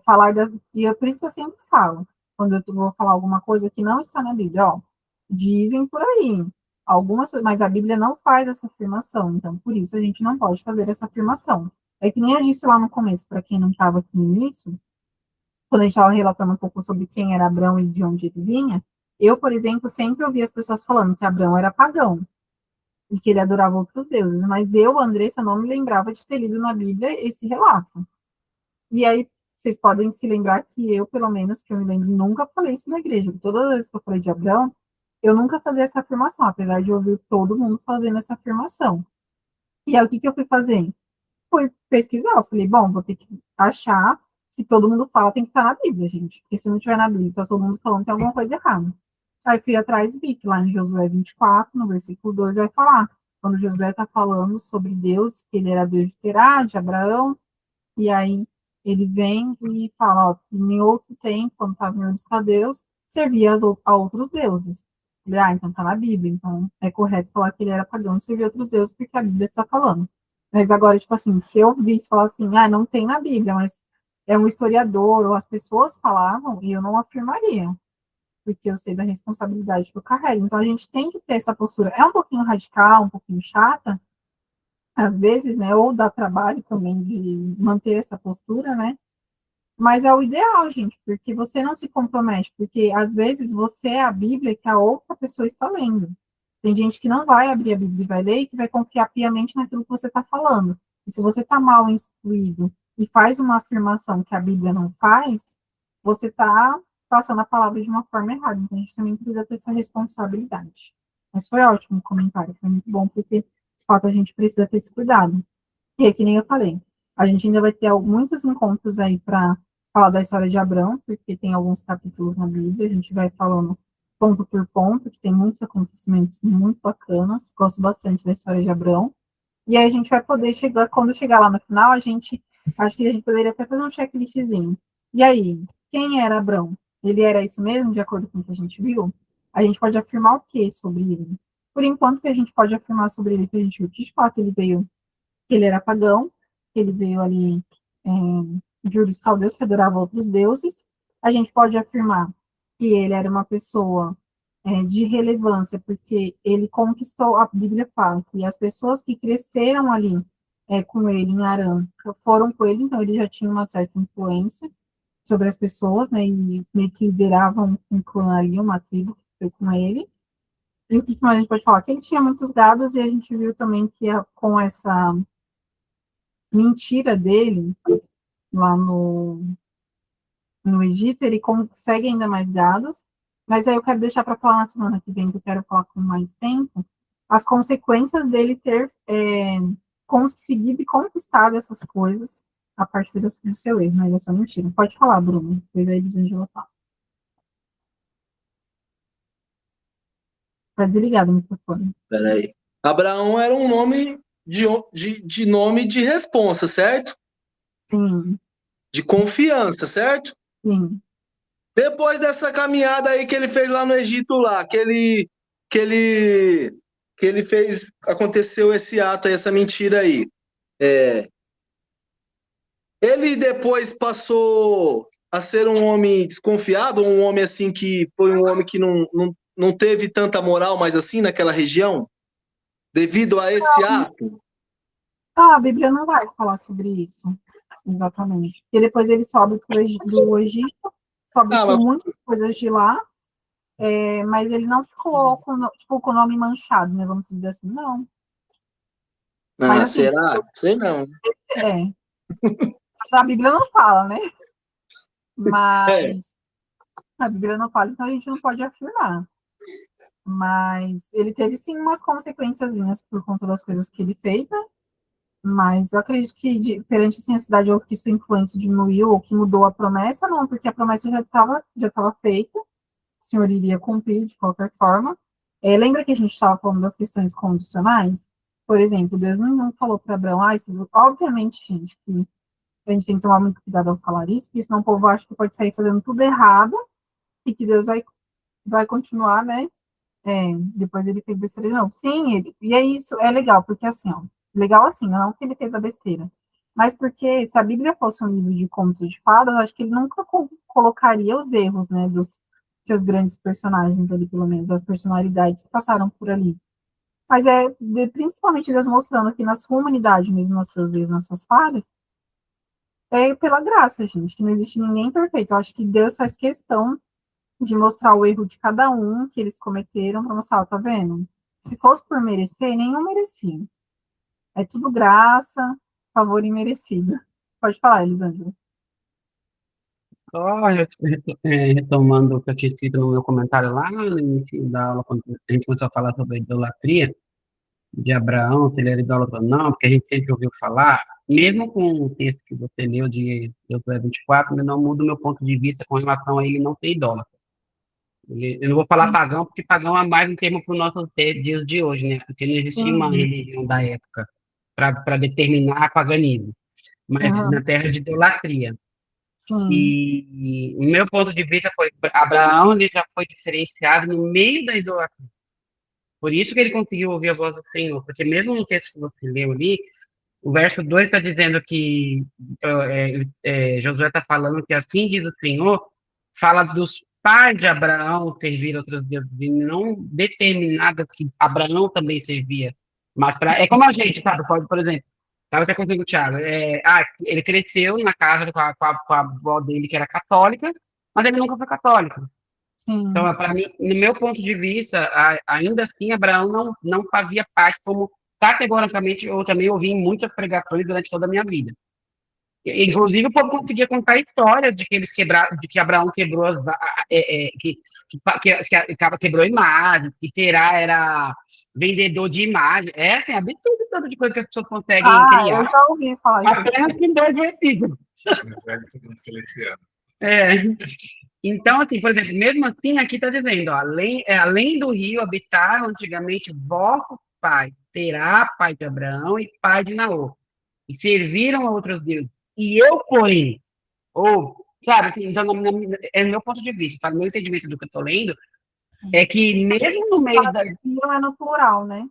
falar das. E por isso que eu sempre falo, quando eu vou falar alguma coisa que não está na Bíblia, ó, dizem por aí. Algumas, mas a Bíblia não faz essa afirmação, então por isso a gente não pode fazer essa afirmação. É que nem eu disse lá no começo, para quem não estava aqui no início, quando a gente estava relatando um pouco sobre quem era Abraão e de onde ele vinha, eu, por exemplo, sempre ouvi as pessoas falando que Abraão era pagão e que ele adorava outros deuses, mas eu, Andressa, não me lembrava de ter lido na Bíblia esse relato. E aí, vocês podem se lembrar que eu, pelo menos, que eu me lembro, nunca falei isso na igreja. Todas as vezes que eu falei de Abraão, eu nunca fazia essa afirmação, apesar de ouvir todo mundo fazendo essa afirmação. E aí, o que eu fui fazer? Fui pesquisar, eu falei, bom, vou ter que achar, se todo mundo fala, tem que estar na Bíblia, gente, porque se não tiver na Bíblia, tá todo mundo falando que tem alguma coisa errada. Aí fui atrás e vi que lá em Josué 24, no versículo 2, vai falar, quando Josué está falando sobre Deus, que ele era Deus de Terá, de Abraão, e aí ele vem e fala, ó, em outro tempo, quando estava em Ur dos Caldeus, servia a outros deuses. Falei, então tá na Bíblia, então é correto falar que ele era pagão e servia outros deuses, porque a Bíblia está falando. Mas agora, tipo assim, se eu visse falar assim, não tem na Bíblia, mas é um historiador, ou as pessoas falavam, e eu não afirmaria, porque eu sei da responsabilidade que eu carrego. Então a gente tem que ter essa postura. É um pouquinho radical, um pouquinho chata, às vezes, né? Ou dá trabalho também de manter essa postura, né? Mas é o ideal, gente, porque você não se compromete, porque às vezes você é a Bíblia que a outra pessoa está lendo. Tem gente que não vai abrir a Bíblia e vai ler e que vai confiar piamente naquilo que você está falando. E se você está mal instruído e faz uma afirmação que a Bíblia não faz, você está passando a palavra de uma forma errada. Então a gente também precisa ter essa responsabilidade. Mas foi ótimo o comentário, foi muito bom, porque de fato a gente precisa ter esse cuidado. E é que nem eu falei, a gente ainda vai ter muitos encontros aí para falar da história de Abraão, porque tem alguns capítulos na Bíblia, a gente vai falando ponto por ponto, que tem muitos acontecimentos muito bacanas, gosto bastante da história de Abraão, e aí a gente vai poder chegar, quando chegar lá no final, acho que a gente poderia até fazer um checklistzinho. E aí, quem era Abraão? Ele era isso mesmo, de acordo com o que a gente viu? A gente pode afirmar o que sobre ele? Por enquanto, que a gente pode afirmar sobre ele, que a gente viu que de fato ele veio, que ele era pagão, que ele veio ali de Ur dos Caldeus, que adorava outros deuses. A gente pode afirmar que ele era uma pessoa de relevância, porque ele conquistou, a Bíblia fala, que as pessoas que cresceram ali com ele em Arã foram com ele, então ele já tinha uma certa influência sobre as pessoas, né, e meio que lideravam um clã ali, uma tribo que foi com ele. E o que mais a gente pode falar? Que ele tinha muitos gados, e a gente viu também que com essa mentira dele, lá no Egito, ele consegue ainda mais gados, mas aí eu quero deixar para falar na semana que vem, que eu quero falar com mais tempo, as consequências dele ter conseguido e conquistado essas coisas a partir do seu erro, mas é só mentira. Pode falar, Bruno, depois a Elisângela fala. Tá desligado o microfone. Peraí. Abraão era um nome de nome de responsa, certo? Sim, De confiança, certo? sim. Depois dessa caminhada aí que ele fez lá no Egito, lá, que ele fez, aconteceu esse ato aí, essa mentira aí. Ele depois passou a ser um homem desconfiado, um homem assim que foi um homem que não teve tanta moral mais assim naquela região, devido a esse ato. A Bíblia não vai falar sobre isso, exatamente. Porque depois ele sobe do Egito, sobe com mas, muitas coisas de lá, mas ele não ficou com o nome manchado, né? Vamos dizer assim, não. Mas assim, será? Sei não. é. A Bíblia não fala, né? Mas a Bíblia não fala, então a gente não pode afirmar. Mas ele teve sim umas consequênciazinhas por conta das coisas que ele fez, né? Mas eu acredito que perante assim, a cidade houve que sua influência diminuiu ou que mudou a promessa, não, porque a promessa já estava feita, o Senhor iria cumprir de qualquer forma. Lembra que a gente estava falando das questões condicionais? Por exemplo, Deus não falou para Abraão, obviamente, gente, que a gente tem que tomar muito cuidado ao falar isso, porque senão o povo acha que pode sair fazendo tudo errado e que Deus vai continuar, né? Depois ele fez besteira de novo. Sim, e é isso, é legal, porque assim, ó, legal assim, não que ele fez a besteira, mas porque se a Bíblia fosse um livro de contos de fadas, eu acho que ele nunca colocaria os erros, né, dos seus grandes personagens ali, pelo menos, as personalidades que passaram por ali. Mas principalmente Deus mostrando que na sua humanidade, mesmo nos seus erros, nas suas falhas, pela graça, gente, que não existe ninguém perfeito. Eu acho que Deus faz questão de mostrar o erro de cada um que eles cometeram para mostrar, ó, tá vendo? Se fosse por merecer, nenhum merecia. É tudo graça, favor imerecido. Pode falar, Elisângela. Só retomando o que eu tinha escrito no meu comentário lá no início da aula, quando a gente começou a falar sobre a idolatria de Abraão, se ele era idólatra ou não, porque a gente sempre ouviu falar, mesmo com o texto que você leu de Josué 24, não muda o meu ponto de vista com relação a ele não ser idólatra. Eu não vou falar pagão, porque pagão é mais um termo para os nossos dias de hoje, né? Porque não existia uma religião da época para determinar paganismo, mas na terra de idolatria. Sim. E o meu ponto de vista foi, Abraão ele já foi diferenciado no meio da idolatria. Por isso que ele conseguiu ouvir a voz do Senhor, porque mesmo no texto que você leu ali, o verso 2 está dizendo que Josué está falando que assim diz o Senhor, fala dos pais de Abraão servir outros deuses, e não determinado que Abraão também servia. Mas é como a gente, sabe? Por exemplo, estava até contigo, Thiago. Ele cresceu na casa com a avó dele, que era católica, mas ele nunca foi católico. Sim. Então, para mim, no meu ponto de vista, ainda assim, Abraão não fazia parte como categoricamente eu também ouvi em muitas pregações durante toda a minha vida. Inclusive, o povo conseguia contar a história de que Abraão quebrou quebrou imagens, que Terá era vendedor de imagens. Tem absurdo tanto de coisa que as pessoas conseguem criar. Eu já ouvi falar isso. Apenas com 2 versículos. Então, assim, por exemplo, mesmo assim, aqui está dizendo, ó, além do rio habitaram antigamente vossos pais, Terá, pai de Abraão e pai de Naor, e serviram a outros deuses. E eu, porém, claro, então, é o meu ponto de vista, para o meu entendimento do que eu estou lendo, é que mesmo no meio da... Serviram é no plural, né?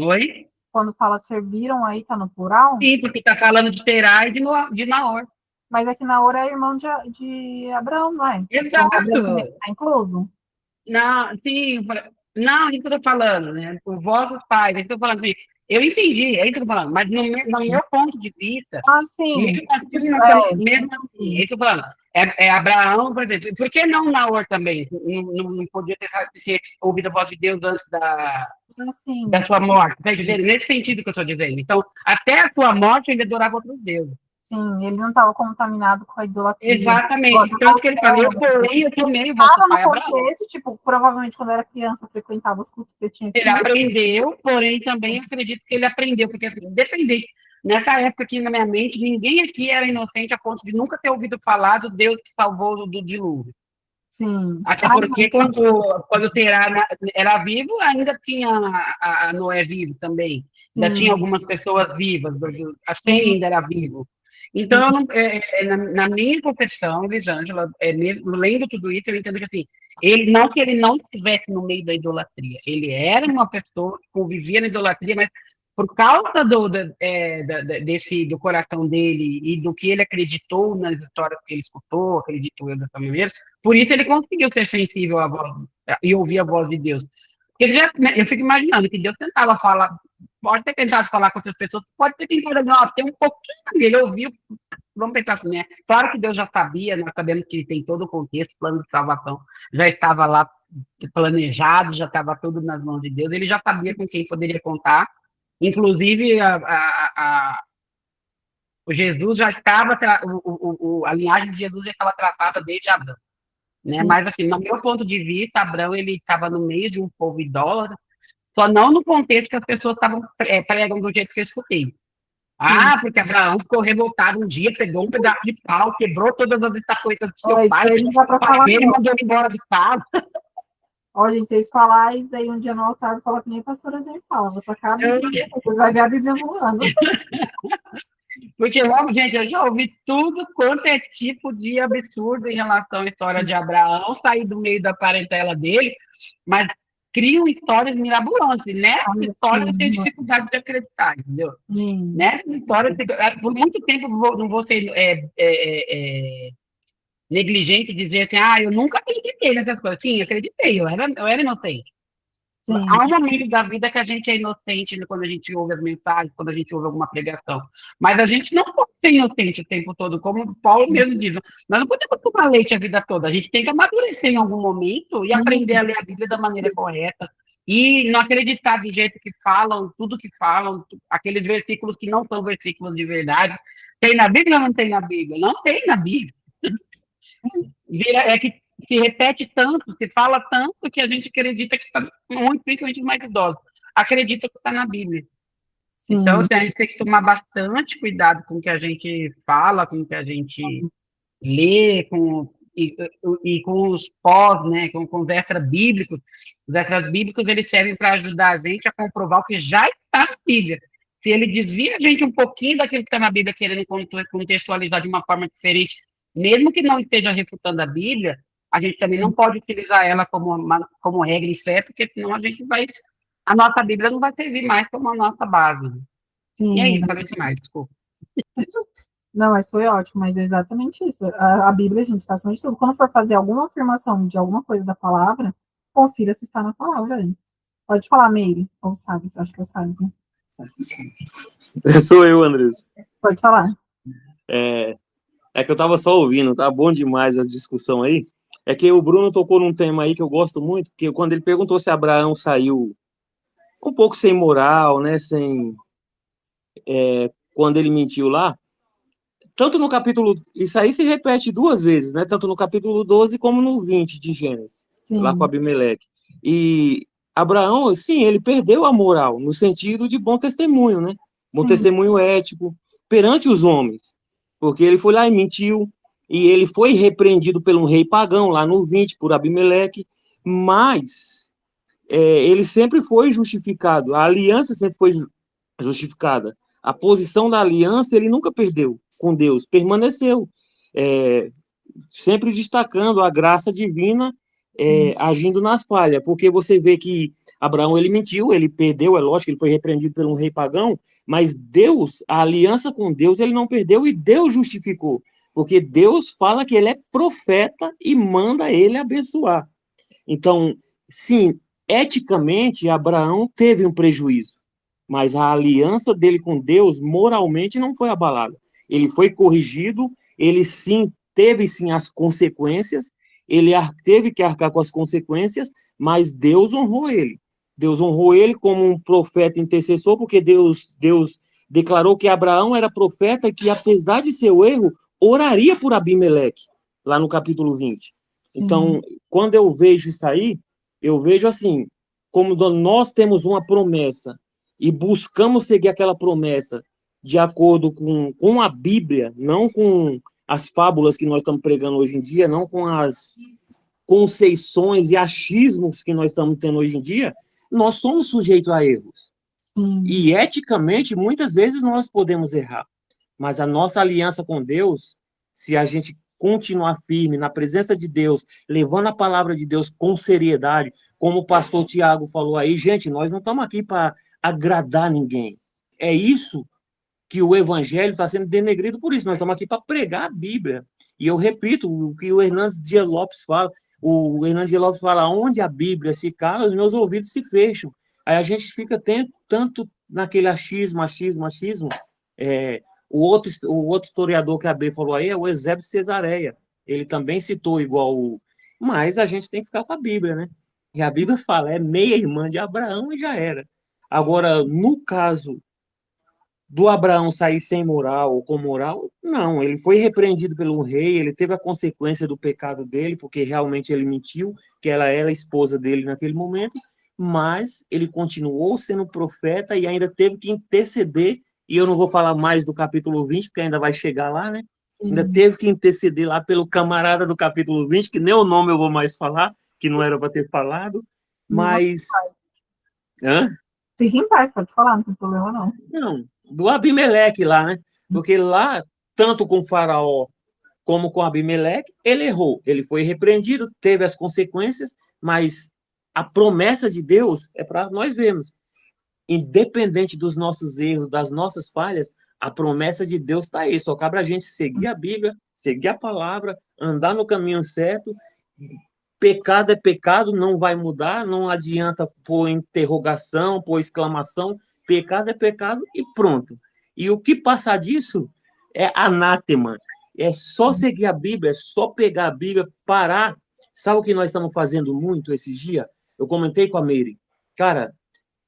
Oi? Quando fala serviram, aí tá no plural? Sim, porque está falando de Terá e de Naor. Mas é que Naor é irmão de Abraão, não é? Exato. Então, está incluso? Não, sim, não, é isso que eu estou falando, né? O voto dos pais, é isso que eu estou falando. Eu entendi, é isso que eu estou falando, mas no meu ponto de vista, sim. mesmo assim, é isso que eu estou falando. Abraão, por exemplo, por que não Naor também? Não podia ter ouvido a voz de Deus antes da sua morte, tá entendendo? Nesse sentido que eu estou dizendo. Então, até a sua morte ele adorava outros deuses. Sim, ele não estava contaminado com a idolatria. Exatamente. Tanto que ele falou, eu também vosso pai Abraão. Tipo, provavelmente quando era criança, frequentava os cultos que eu tinha aqui. Ele aprendeu, porém também acredito que ele aprendeu, porque defender. Nessa época aqui na minha mente, ninguém aqui era inocente a ponto de nunca ter ouvido falar do Deus que salvou do dilúvio. Sim. Até porque quando Terá era vivo, ainda tinha a Noé vivo também. Sim. Ainda tinha algumas pessoas vivas, assim ainda era vivo. Então, na minha confessão, Elisângela, lendo tudo isso, eu entendo que assim, que ele não estivesse no meio da idolatria. Ele era uma pessoa que convivia na idolatria, mas por causa do coração dele e do que ele acreditou nas histórias que ele escutou, acreditou eu dessa maneira, por isso ele conseguiu ser sensível à voz e ouvir a voz de Deus. Porque eu fico imaginando que Deus tentava falar, pode ter tentado falar com outras pessoas, pode ter tentado, tem um pouco de ele ouviu, vamos pensar assim, né? Claro que Deus já sabia, nós sabemos que tem todo o contexto, o plano de salvação já estava lá planejado, já estava tudo nas mãos de Deus, ele já sabia com quem poderia contar, inclusive o Jesus já estava, a linhagem de Jesus já estava tratada desde Abraão. Né? Mas, assim, no meu ponto de vista, Abraão ele estava no meio de um povo idólatra, só não no contexto que as pessoas estavam pregam do jeito que eu escutei. Porque Abraão ficou revoltado um dia, pegou um pedaço de pau, quebrou todas as estatuetas do seu Ó, isso pai, aí não dá pra falar, ele não. mandou ele embora de casa. Ó, gente, vocês falarem isso daí um dia no altar, fala que nem a pastora Zen fala. Vou tacar a Bíblia, vocês vão ver a Bíblia voando. Porque, gente, eu já ouvi tudo quanto é tipo de absurdo em relação à história de Abraão, sair do meio da parentela dele, mas criam histórias mirabolantes, né? História eu tenho dificuldade de acreditar, entendeu? Né? História, por muito tempo não vou ser negligente de dizer assim, eu nunca acreditei nessas coisas. Sim, acreditei, eu era inocente. Sim. Há um momento da vida que a gente é inocente quando a gente ouve as mensagens, quando a gente ouve alguma pregação. Mas a gente não pode ser inocente o tempo todo, como Paulo mesmo diz. Nós não podemos tomar leite a vida toda. A gente tem que amadurecer em algum momento e aprender a ler a Bíblia da maneira correta. E não acreditar do jeito que falam, tudo que falam, aqueles versículos que não são versículos de verdade. Tem na Bíblia ou não tem na Bíblia? Não tem na Bíblia. É que se repete tanto, se fala tanto, que a gente acredita que está, muito, principalmente os mais idosos, acredita que está na Bíblia. Sim. Então, assim, a gente tem que tomar bastante cuidado com o que a gente fala, com o que a gente lê, e com os pós, né, com os extra-bíblicos. Os extra-bíblicos, eles servem para ajudar a gente a comprovar o que já está na Bíblia. Se ele desvia a gente um pouquinho daquilo que está na Bíblia, querendo contextualizar de uma forma diferente, mesmo que não esteja refutando a Bíblia, a gente também não pode utilizar ela como regra certa, porque senão a nossa Bíblia não vai servir mais como a nossa base. Sim. E é isso, falei demais, desculpa. Não, mas foi ótimo, mas é exatamente isso. A Bíblia, gente, está acima de tudo. Quando for fazer alguma afirmação de alguma coisa da palavra, confira se está na palavra antes. Pode falar, Meire, ou sabe, acho que eu sabe, né? Sou eu, Andressa. Pode falar. É que eu estava só ouvindo, tá bom demais a discussão aí. É que o Bruno tocou num tema aí que eu gosto muito, que quando ele perguntou se Abraão saiu um pouco sem moral, né, quando ele mentiu lá, tanto no capítulo, isso aí se repete duas vezes, né, tanto no capítulo 12 como no 20 de Gênesis, sim, lá com Abimeleque. E Abraão, sim, ele perdeu a moral, no sentido de bom testemunho, né, bom sim, testemunho ético perante os homens, porque ele foi lá e mentiu, e ele foi repreendido por um rei pagão, lá no 20, por Abimeleque, mas ele sempre foi justificado, a aliança sempre foi justificada. A posição da aliança ele nunca perdeu com Deus, permaneceu, sempre destacando a graça divina, agindo nas falhas, porque você vê que Abraão, ele mentiu, ele perdeu, é lógico, ele foi repreendido por um rei pagão, mas Deus, a aliança com Deus, ele não perdeu e Deus justificou, porque Deus fala que ele é profeta e manda ele abençoar. Então, sim, eticamente, Abraão teve um prejuízo, mas a aliança dele com Deus, moralmente, não foi abalada. Ele foi corrigido, ele sim, teve sim as consequências, ele teve que arcar com as consequências, mas Deus honrou ele. Deus honrou ele como um profeta intercessor, porque Deus declarou que Abraão era profeta que, apesar de seu erro, oraria por Abimeleque, lá no capítulo 20. Sim. Então, quando eu vejo isso aí, eu vejo assim, como nós temos uma promessa e buscamos seguir aquela promessa de acordo com a Bíblia, não com as fábulas que nós estamos pregando hoje em dia, não com as conceições e achismos que nós estamos tendo hoje em dia, nós somos sujeitos a erros. Sim. E eticamente, muitas vezes nós podemos errar. Mas a nossa aliança com Deus, se a gente continuar firme na presença de Deus, levando a palavra de Deus com seriedade, como o pastor Tiago falou aí, gente, nós não estamos aqui para agradar ninguém. É isso que o evangelho está sendo denegrido por isso. Nós estamos aqui para pregar a Bíblia. E eu repito o que o Hernandes Dias Lopes fala. O Hernandes Dias Lopes fala, onde a Bíblia se cala, os meus ouvidos se fecham. Aí a gente fica tanto naquele achismo. O outro historiador que a B falou aí é o Eusébio Cesareia. Ele também citou igual Mas a gente tem que ficar com a Bíblia, né? E a Bíblia fala, é meia-irmã de Abraão e já era. Agora, no caso do Abraão sair sem moral ou com moral, não. Ele foi repreendido pelo rei, ele teve a consequência do pecado dele, porque realmente ele mentiu, que ela era a esposa dele naquele momento, mas ele continuou sendo profeta e ainda teve que interceder e eu não vou falar mais do capítulo 20, porque ainda vai chegar lá, né? Ainda Sim. teve que interceder lá pelo camarada do capítulo 20, que nem o nome eu vou mais falar, que não era para ter falado, Não, mas... Hã? fique em paz, pode falar, não tem problema não. Não, do Abimeleque lá, né? Porque lá, tanto com Faraó como com Abimeleque, ele errou. Ele foi repreendido, teve as consequências, mas a promessa de Deus é para nós vermos. Independente dos nossos erros, das nossas falhas, a promessa de Deus está aí. Só cabe a gente seguir a Bíblia, seguir a palavra, andar no caminho certo. Pecado é pecado, não vai mudar, não adianta pôr interrogação, pôr exclamação. Pecado é pecado e pronto. E o que passar disso é anátema. É só seguir a Bíblia, é só pegar a Bíblia, parar. Sabe o que nós estamos fazendo muito esses dias? Eu comentei com a Meire. Cara,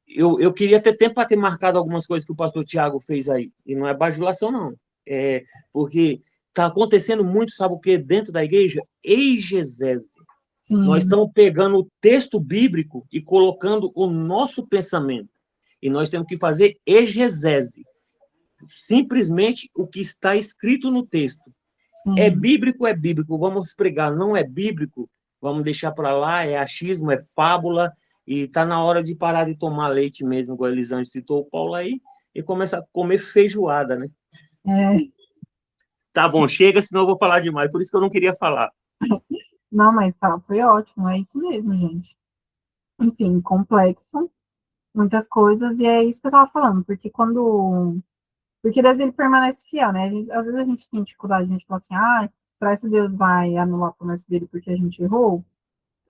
eu queria ter tempo para ter marcado algumas coisas que o pastor Tiago fez aí. E não é bajulação, não. É porque está acontecendo muito, sabe o que? Dentro da igreja? Exegese. Nós Sim, estamos pegando o texto bíblico e colocando o nosso pensamento. E nós temos que fazer exegese. Simplesmente o que está escrito no texto. É sim. bíblico, é bíblico. Vamos pregar. Não é bíblico, vamos deixar para lá. É achismo, é fábula. E está na hora de parar de tomar leite mesmo, igual a Elisângela citou o Paulo aí, e começar a comer feijoada, né? É, Tá bom, chega, senão eu vou falar demais. Por isso que eu não queria falar. não, mas tá, foi ótimo, é isso mesmo, gente. Enfim, complexo, muitas coisas, e é isso que eu tava falando, porque quando. Porque Deus ele permanece fiel, né? Às vezes a gente tem dificuldade, a gente fala assim, ah, será que Deus vai anular a promessa dele porque a gente errou?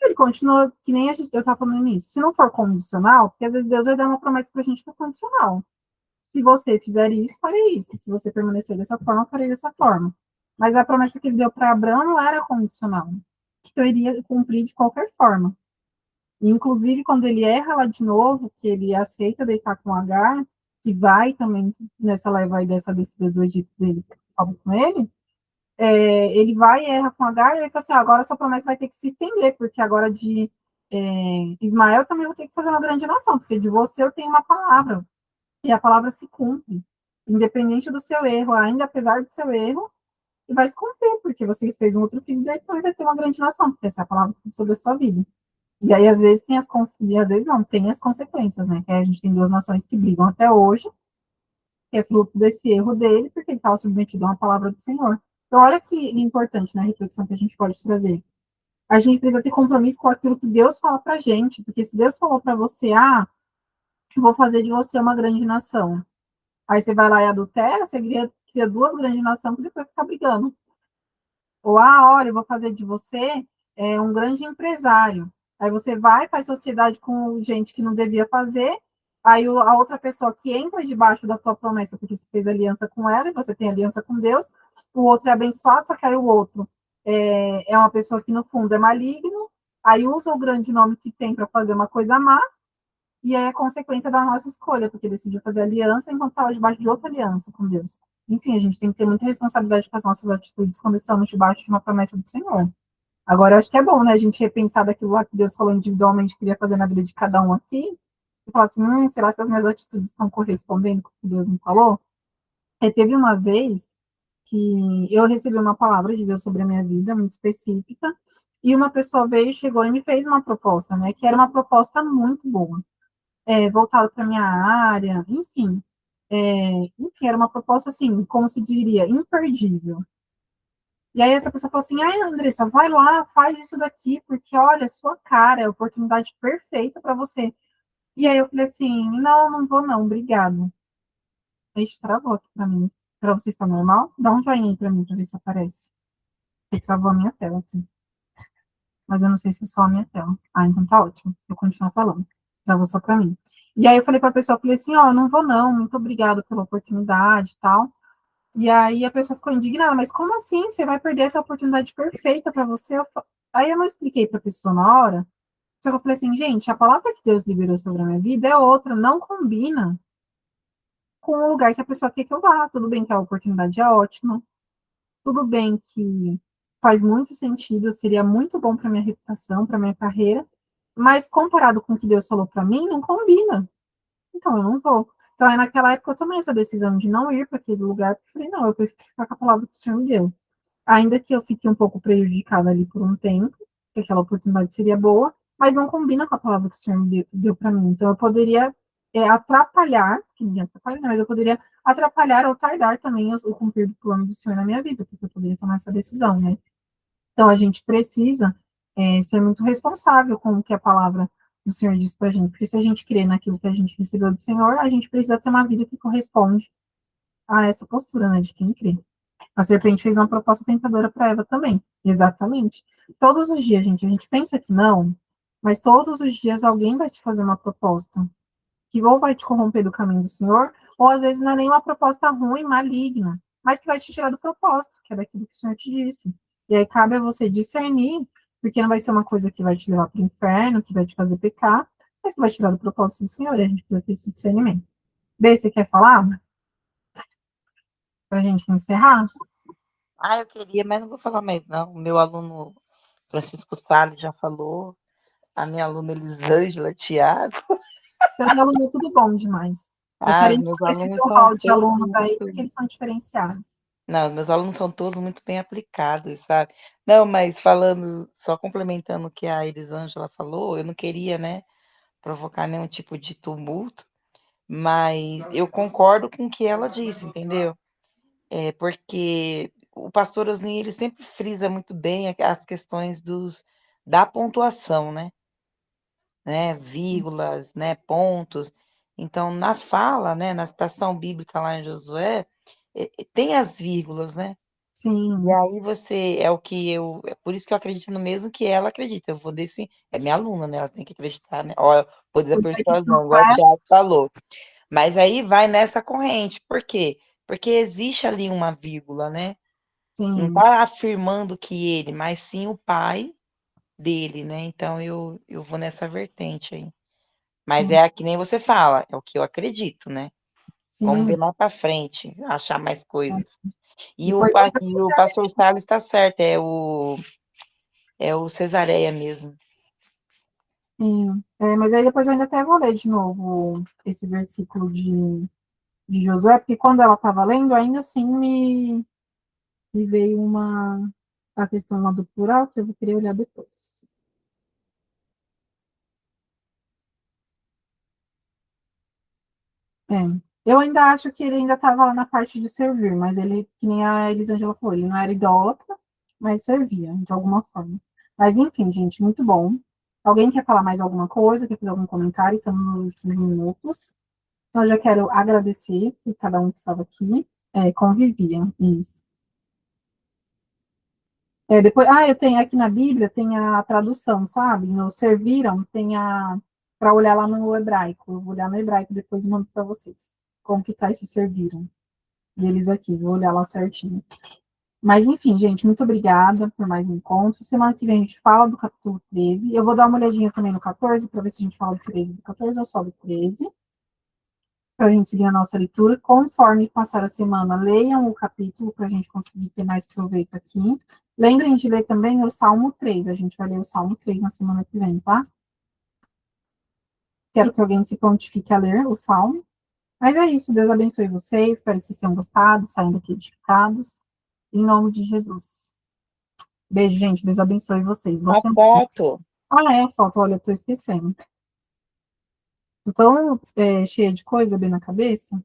Ele continua, que nem eu tava falando nisso. Se não for condicional, porque às vezes Deus vai dar uma promessa pra gente que é condicional. Se você fizer isso, farei isso. Se você permanecer dessa forma, farei dessa forma. Mas a promessa que ele deu para Abraão não era condicional. Que eu iria cumprir de qualquer forma. E, inclusive, quando ele erra lá de novo, que ele aceita deitar com Agar, que vai também nessa leva aí dessa descida do Egito dele, com ele, ele vai e erra com Agar, e ele fala assim, agora sua promessa vai ter que se estender, porque agora de Ismael também vou ter que fazer uma grande nação, porque de você eu tenho uma palavra, e a palavra se cumpre, independente do seu erro, ainda apesar do seu erro, e vai se cumprir, porque você fez um outro filho, daí também vai ter uma grande nação, porque essa é a palavra que sobre a sua vida. E aí, às vezes, e às vezes não, tem as consequências, né? Que a gente tem duas nações que brigam até hoje, que é fruto desse erro dele, porque ele estava submetido a uma palavra do Senhor. Então, olha que importante, né, a reflexão que a gente pode trazer. A gente precisa ter compromisso com aquilo que Deus fala pra gente, porque se Deus falou para você, eu vou fazer de você uma grande nação, aí você vai lá e adultera, você cria duas grandes nações que depois fica brigando. Ou, olha, eu vou fazer de você um grande empresário. Aí você vai, faz sociedade com gente que não devia fazer, aí a outra pessoa que entra debaixo da tua promessa, porque você fez aliança com ela, e você tem aliança com Deus, o outro é abençoado, só que aí o outro é uma pessoa que, no fundo, é maligno, aí usa o grande nome que tem para fazer uma coisa má, e aí é consequência da nossa escolha, porque decidiu fazer aliança enquanto estava debaixo de outra aliança com Deus. Enfim, a gente tem que ter muita responsabilidade com as nossas atitudes quando estamos debaixo de uma promessa do Senhor. Agora, eu acho que é bom, né, a gente repensar daquilo lá que Deus falou individualmente, queria fazer na vida de cada um aqui, e falar assim, será que as minhas atitudes estão correspondendo com o que Deus me falou? Teve uma vez que eu recebi uma palavra de Deus sobre a minha vida, muito específica, e uma pessoa veio, chegou e me fez uma proposta, né, que era uma proposta muito boa, voltada para a minha área, enfim, era uma proposta, assim, como se diria, imperdível. E aí essa pessoa falou assim, Andressa, vai lá, faz isso daqui, porque, olha, sua cara, é a oportunidade perfeita para você. E aí eu falei assim, não vou não, obrigado. Aí travou aqui para mim. Para você está normal? Dá um joinha aí para mim, para ver se aparece. Ele travou a minha tela aqui. Mas eu não sei se é só a minha tela. Então tá ótimo. Eu continuo falando. Travou só para mim. E aí eu falei para a pessoa, falei assim, não vou não, muito obrigado pela oportunidade e tal. E aí a pessoa ficou indignada, mas como assim? Você vai perder essa oportunidade perfeita para você? Aí eu não expliquei para a pessoa na hora, só que eu falei assim, gente, a palavra que Deus liberou sobre a minha vida é outra, não combina com o lugar que a pessoa quer que eu vá. Tudo bem que a oportunidade é ótima, tudo bem que faz muito sentido, seria muito bom para minha reputação, para minha carreira, mas comparado com o que Deus falou para mim, não combina. Então eu não vou. Então, aí naquela época eu tomei essa decisão de não ir para aquele lugar, porque eu falei, não, eu prefiro ficar com a palavra que o Senhor me deu. Ainda que eu fique um pouco prejudicada ali por um tempo, que aquela oportunidade seria boa, mas não combina com a palavra que o Senhor me deu para mim. Então, eu poderia atrapalhar, que ninguém atrapalha, mas eu poderia atrapalhar ou tardar também o cumprir do plano do Senhor na minha vida, porque eu poderia tomar essa decisão, né? Então, a gente precisa ser muito responsável com o que a palavra do Senhor diz para a gente, porque se a gente crê naquilo que a gente recebeu do Senhor, a gente precisa ter uma vida que corresponde a essa postura, né, de quem crê. A serpente fez uma proposta tentadora para Eva também, exatamente. Todos os dias, gente, a gente pensa que não, mas todos os dias alguém vai te fazer uma proposta que ou vai te corromper do caminho do Senhor, ou às vezes não é nem uma proposta ruim, maligna, mas que vai te tirar do propósito, que é daquilo que o Senhor te disse. E aí cabe a você discernir, porque não vai ser uma coisa que vai te levar para o inferno, que vai te fazer pecar, mas que vai tirar do propósito do Senhor, e a gente precisa ter esse discernimento. Bê, você quer falar? Para a gente encerrar? Eu queria, mas não vou falar mais, não. O meu aluno Francisco Salles já falou, a minha aluna Elisângela Thiago. Seus alunos é tudo bom demais. Eu Os quero meus esse alunos seu são hall de todos alunos aí, muito. porque eles são diferenciados. Não, os meus alunos são todos muito bem aplicados, sabe? Não, mas falando, só complementando o que a Elisângela falou, eu não queria, né, provocar nenhum tipo de tumulto, mas eu concordo com o que ela disse, entendeu? Porque o pastor Osni, ele sempre frisa muito bem as questões da pontuação, né? Vírgulas, né? Pontos. Então, na fala, né? Na citação bíblica lá em Josué, tem as vírgulas, né? E Sim, aí é por isso que eu acredito no mesmo que ela acredita. Eu vou é minha aluna, né? Ela tem que acreditar, né? Olha, o poder da o dia que persuasão, seu igual o pai, Thiago falou. Mas aí vai nessa corrente. Por quê? Porque existe ali uma vírgula, né? Não sim, está afirmando que ele, mas sim o pai dele, né? Então eu vou nessa vertente aí. Mas sim, é que nem você fala, é o que eu acredito, né? Vamos ver sim. mais para frente, achar mais coisas. E Depois, e o pastor Salles está certo, é o Cesareia mesmo. sim. Mas aí depois eu ainda até vou ler de novo esse versículo de Josué, porque quando ela estava lendo, ainda assim me veio a questão lá do plural, que eu vou querer olhar depois. É. Eu ainda acho que ele ainda estava lá na parte de servir, mas ele, que nem a Elisângela falou, ele não era idólatra, mas servia, de alguma forma. Mas, enfim, gente, muito bom. Alguém quer falar mais alguma coisa? Quer fazer algum comentário? Estamos nos últimos minutos. Então, eu já quero agradecer por cada um que estava aqui. Convivia, isso. Depois, eu tenho aqui na Bíblia, tem a tradução, sabe? No serviram, tem para olhar lá no hebraico. Eu vou olhar no hebraico depois e mando para vocês. Como que tá esse serviram? E eles aqui, vou olhar lá certinho. Mas, enfim, gente, muito obrigada por mais um encontro. Semana que vem a gente fala do capítulo 13. Eu vou dar uma olhadinha também no 14, para ver se a gente fala do 13 do 14 ou só do 13, para a gente seguir a nossa leitura. Conforme passar a semana, leiam o capítulo para a gente conseguir ter mais proveito aqui. Lembrem de ler também o Salmo 3. A gente vai ler o Salmo 3 na semana que vem, tá? Quero que alguém se prontifique a ler o Salmo. Mas é isso, Deus abençoe vocês. Espero que vocês tenham gostado, saindo aqui edificados. Em nome de Jesus. Beijo, gente. Deus abençoe vocês. Boa A semana. foto. Foto. Olha, eu tô esquecendo. Tô tão cheia de coisa bem na cabeça.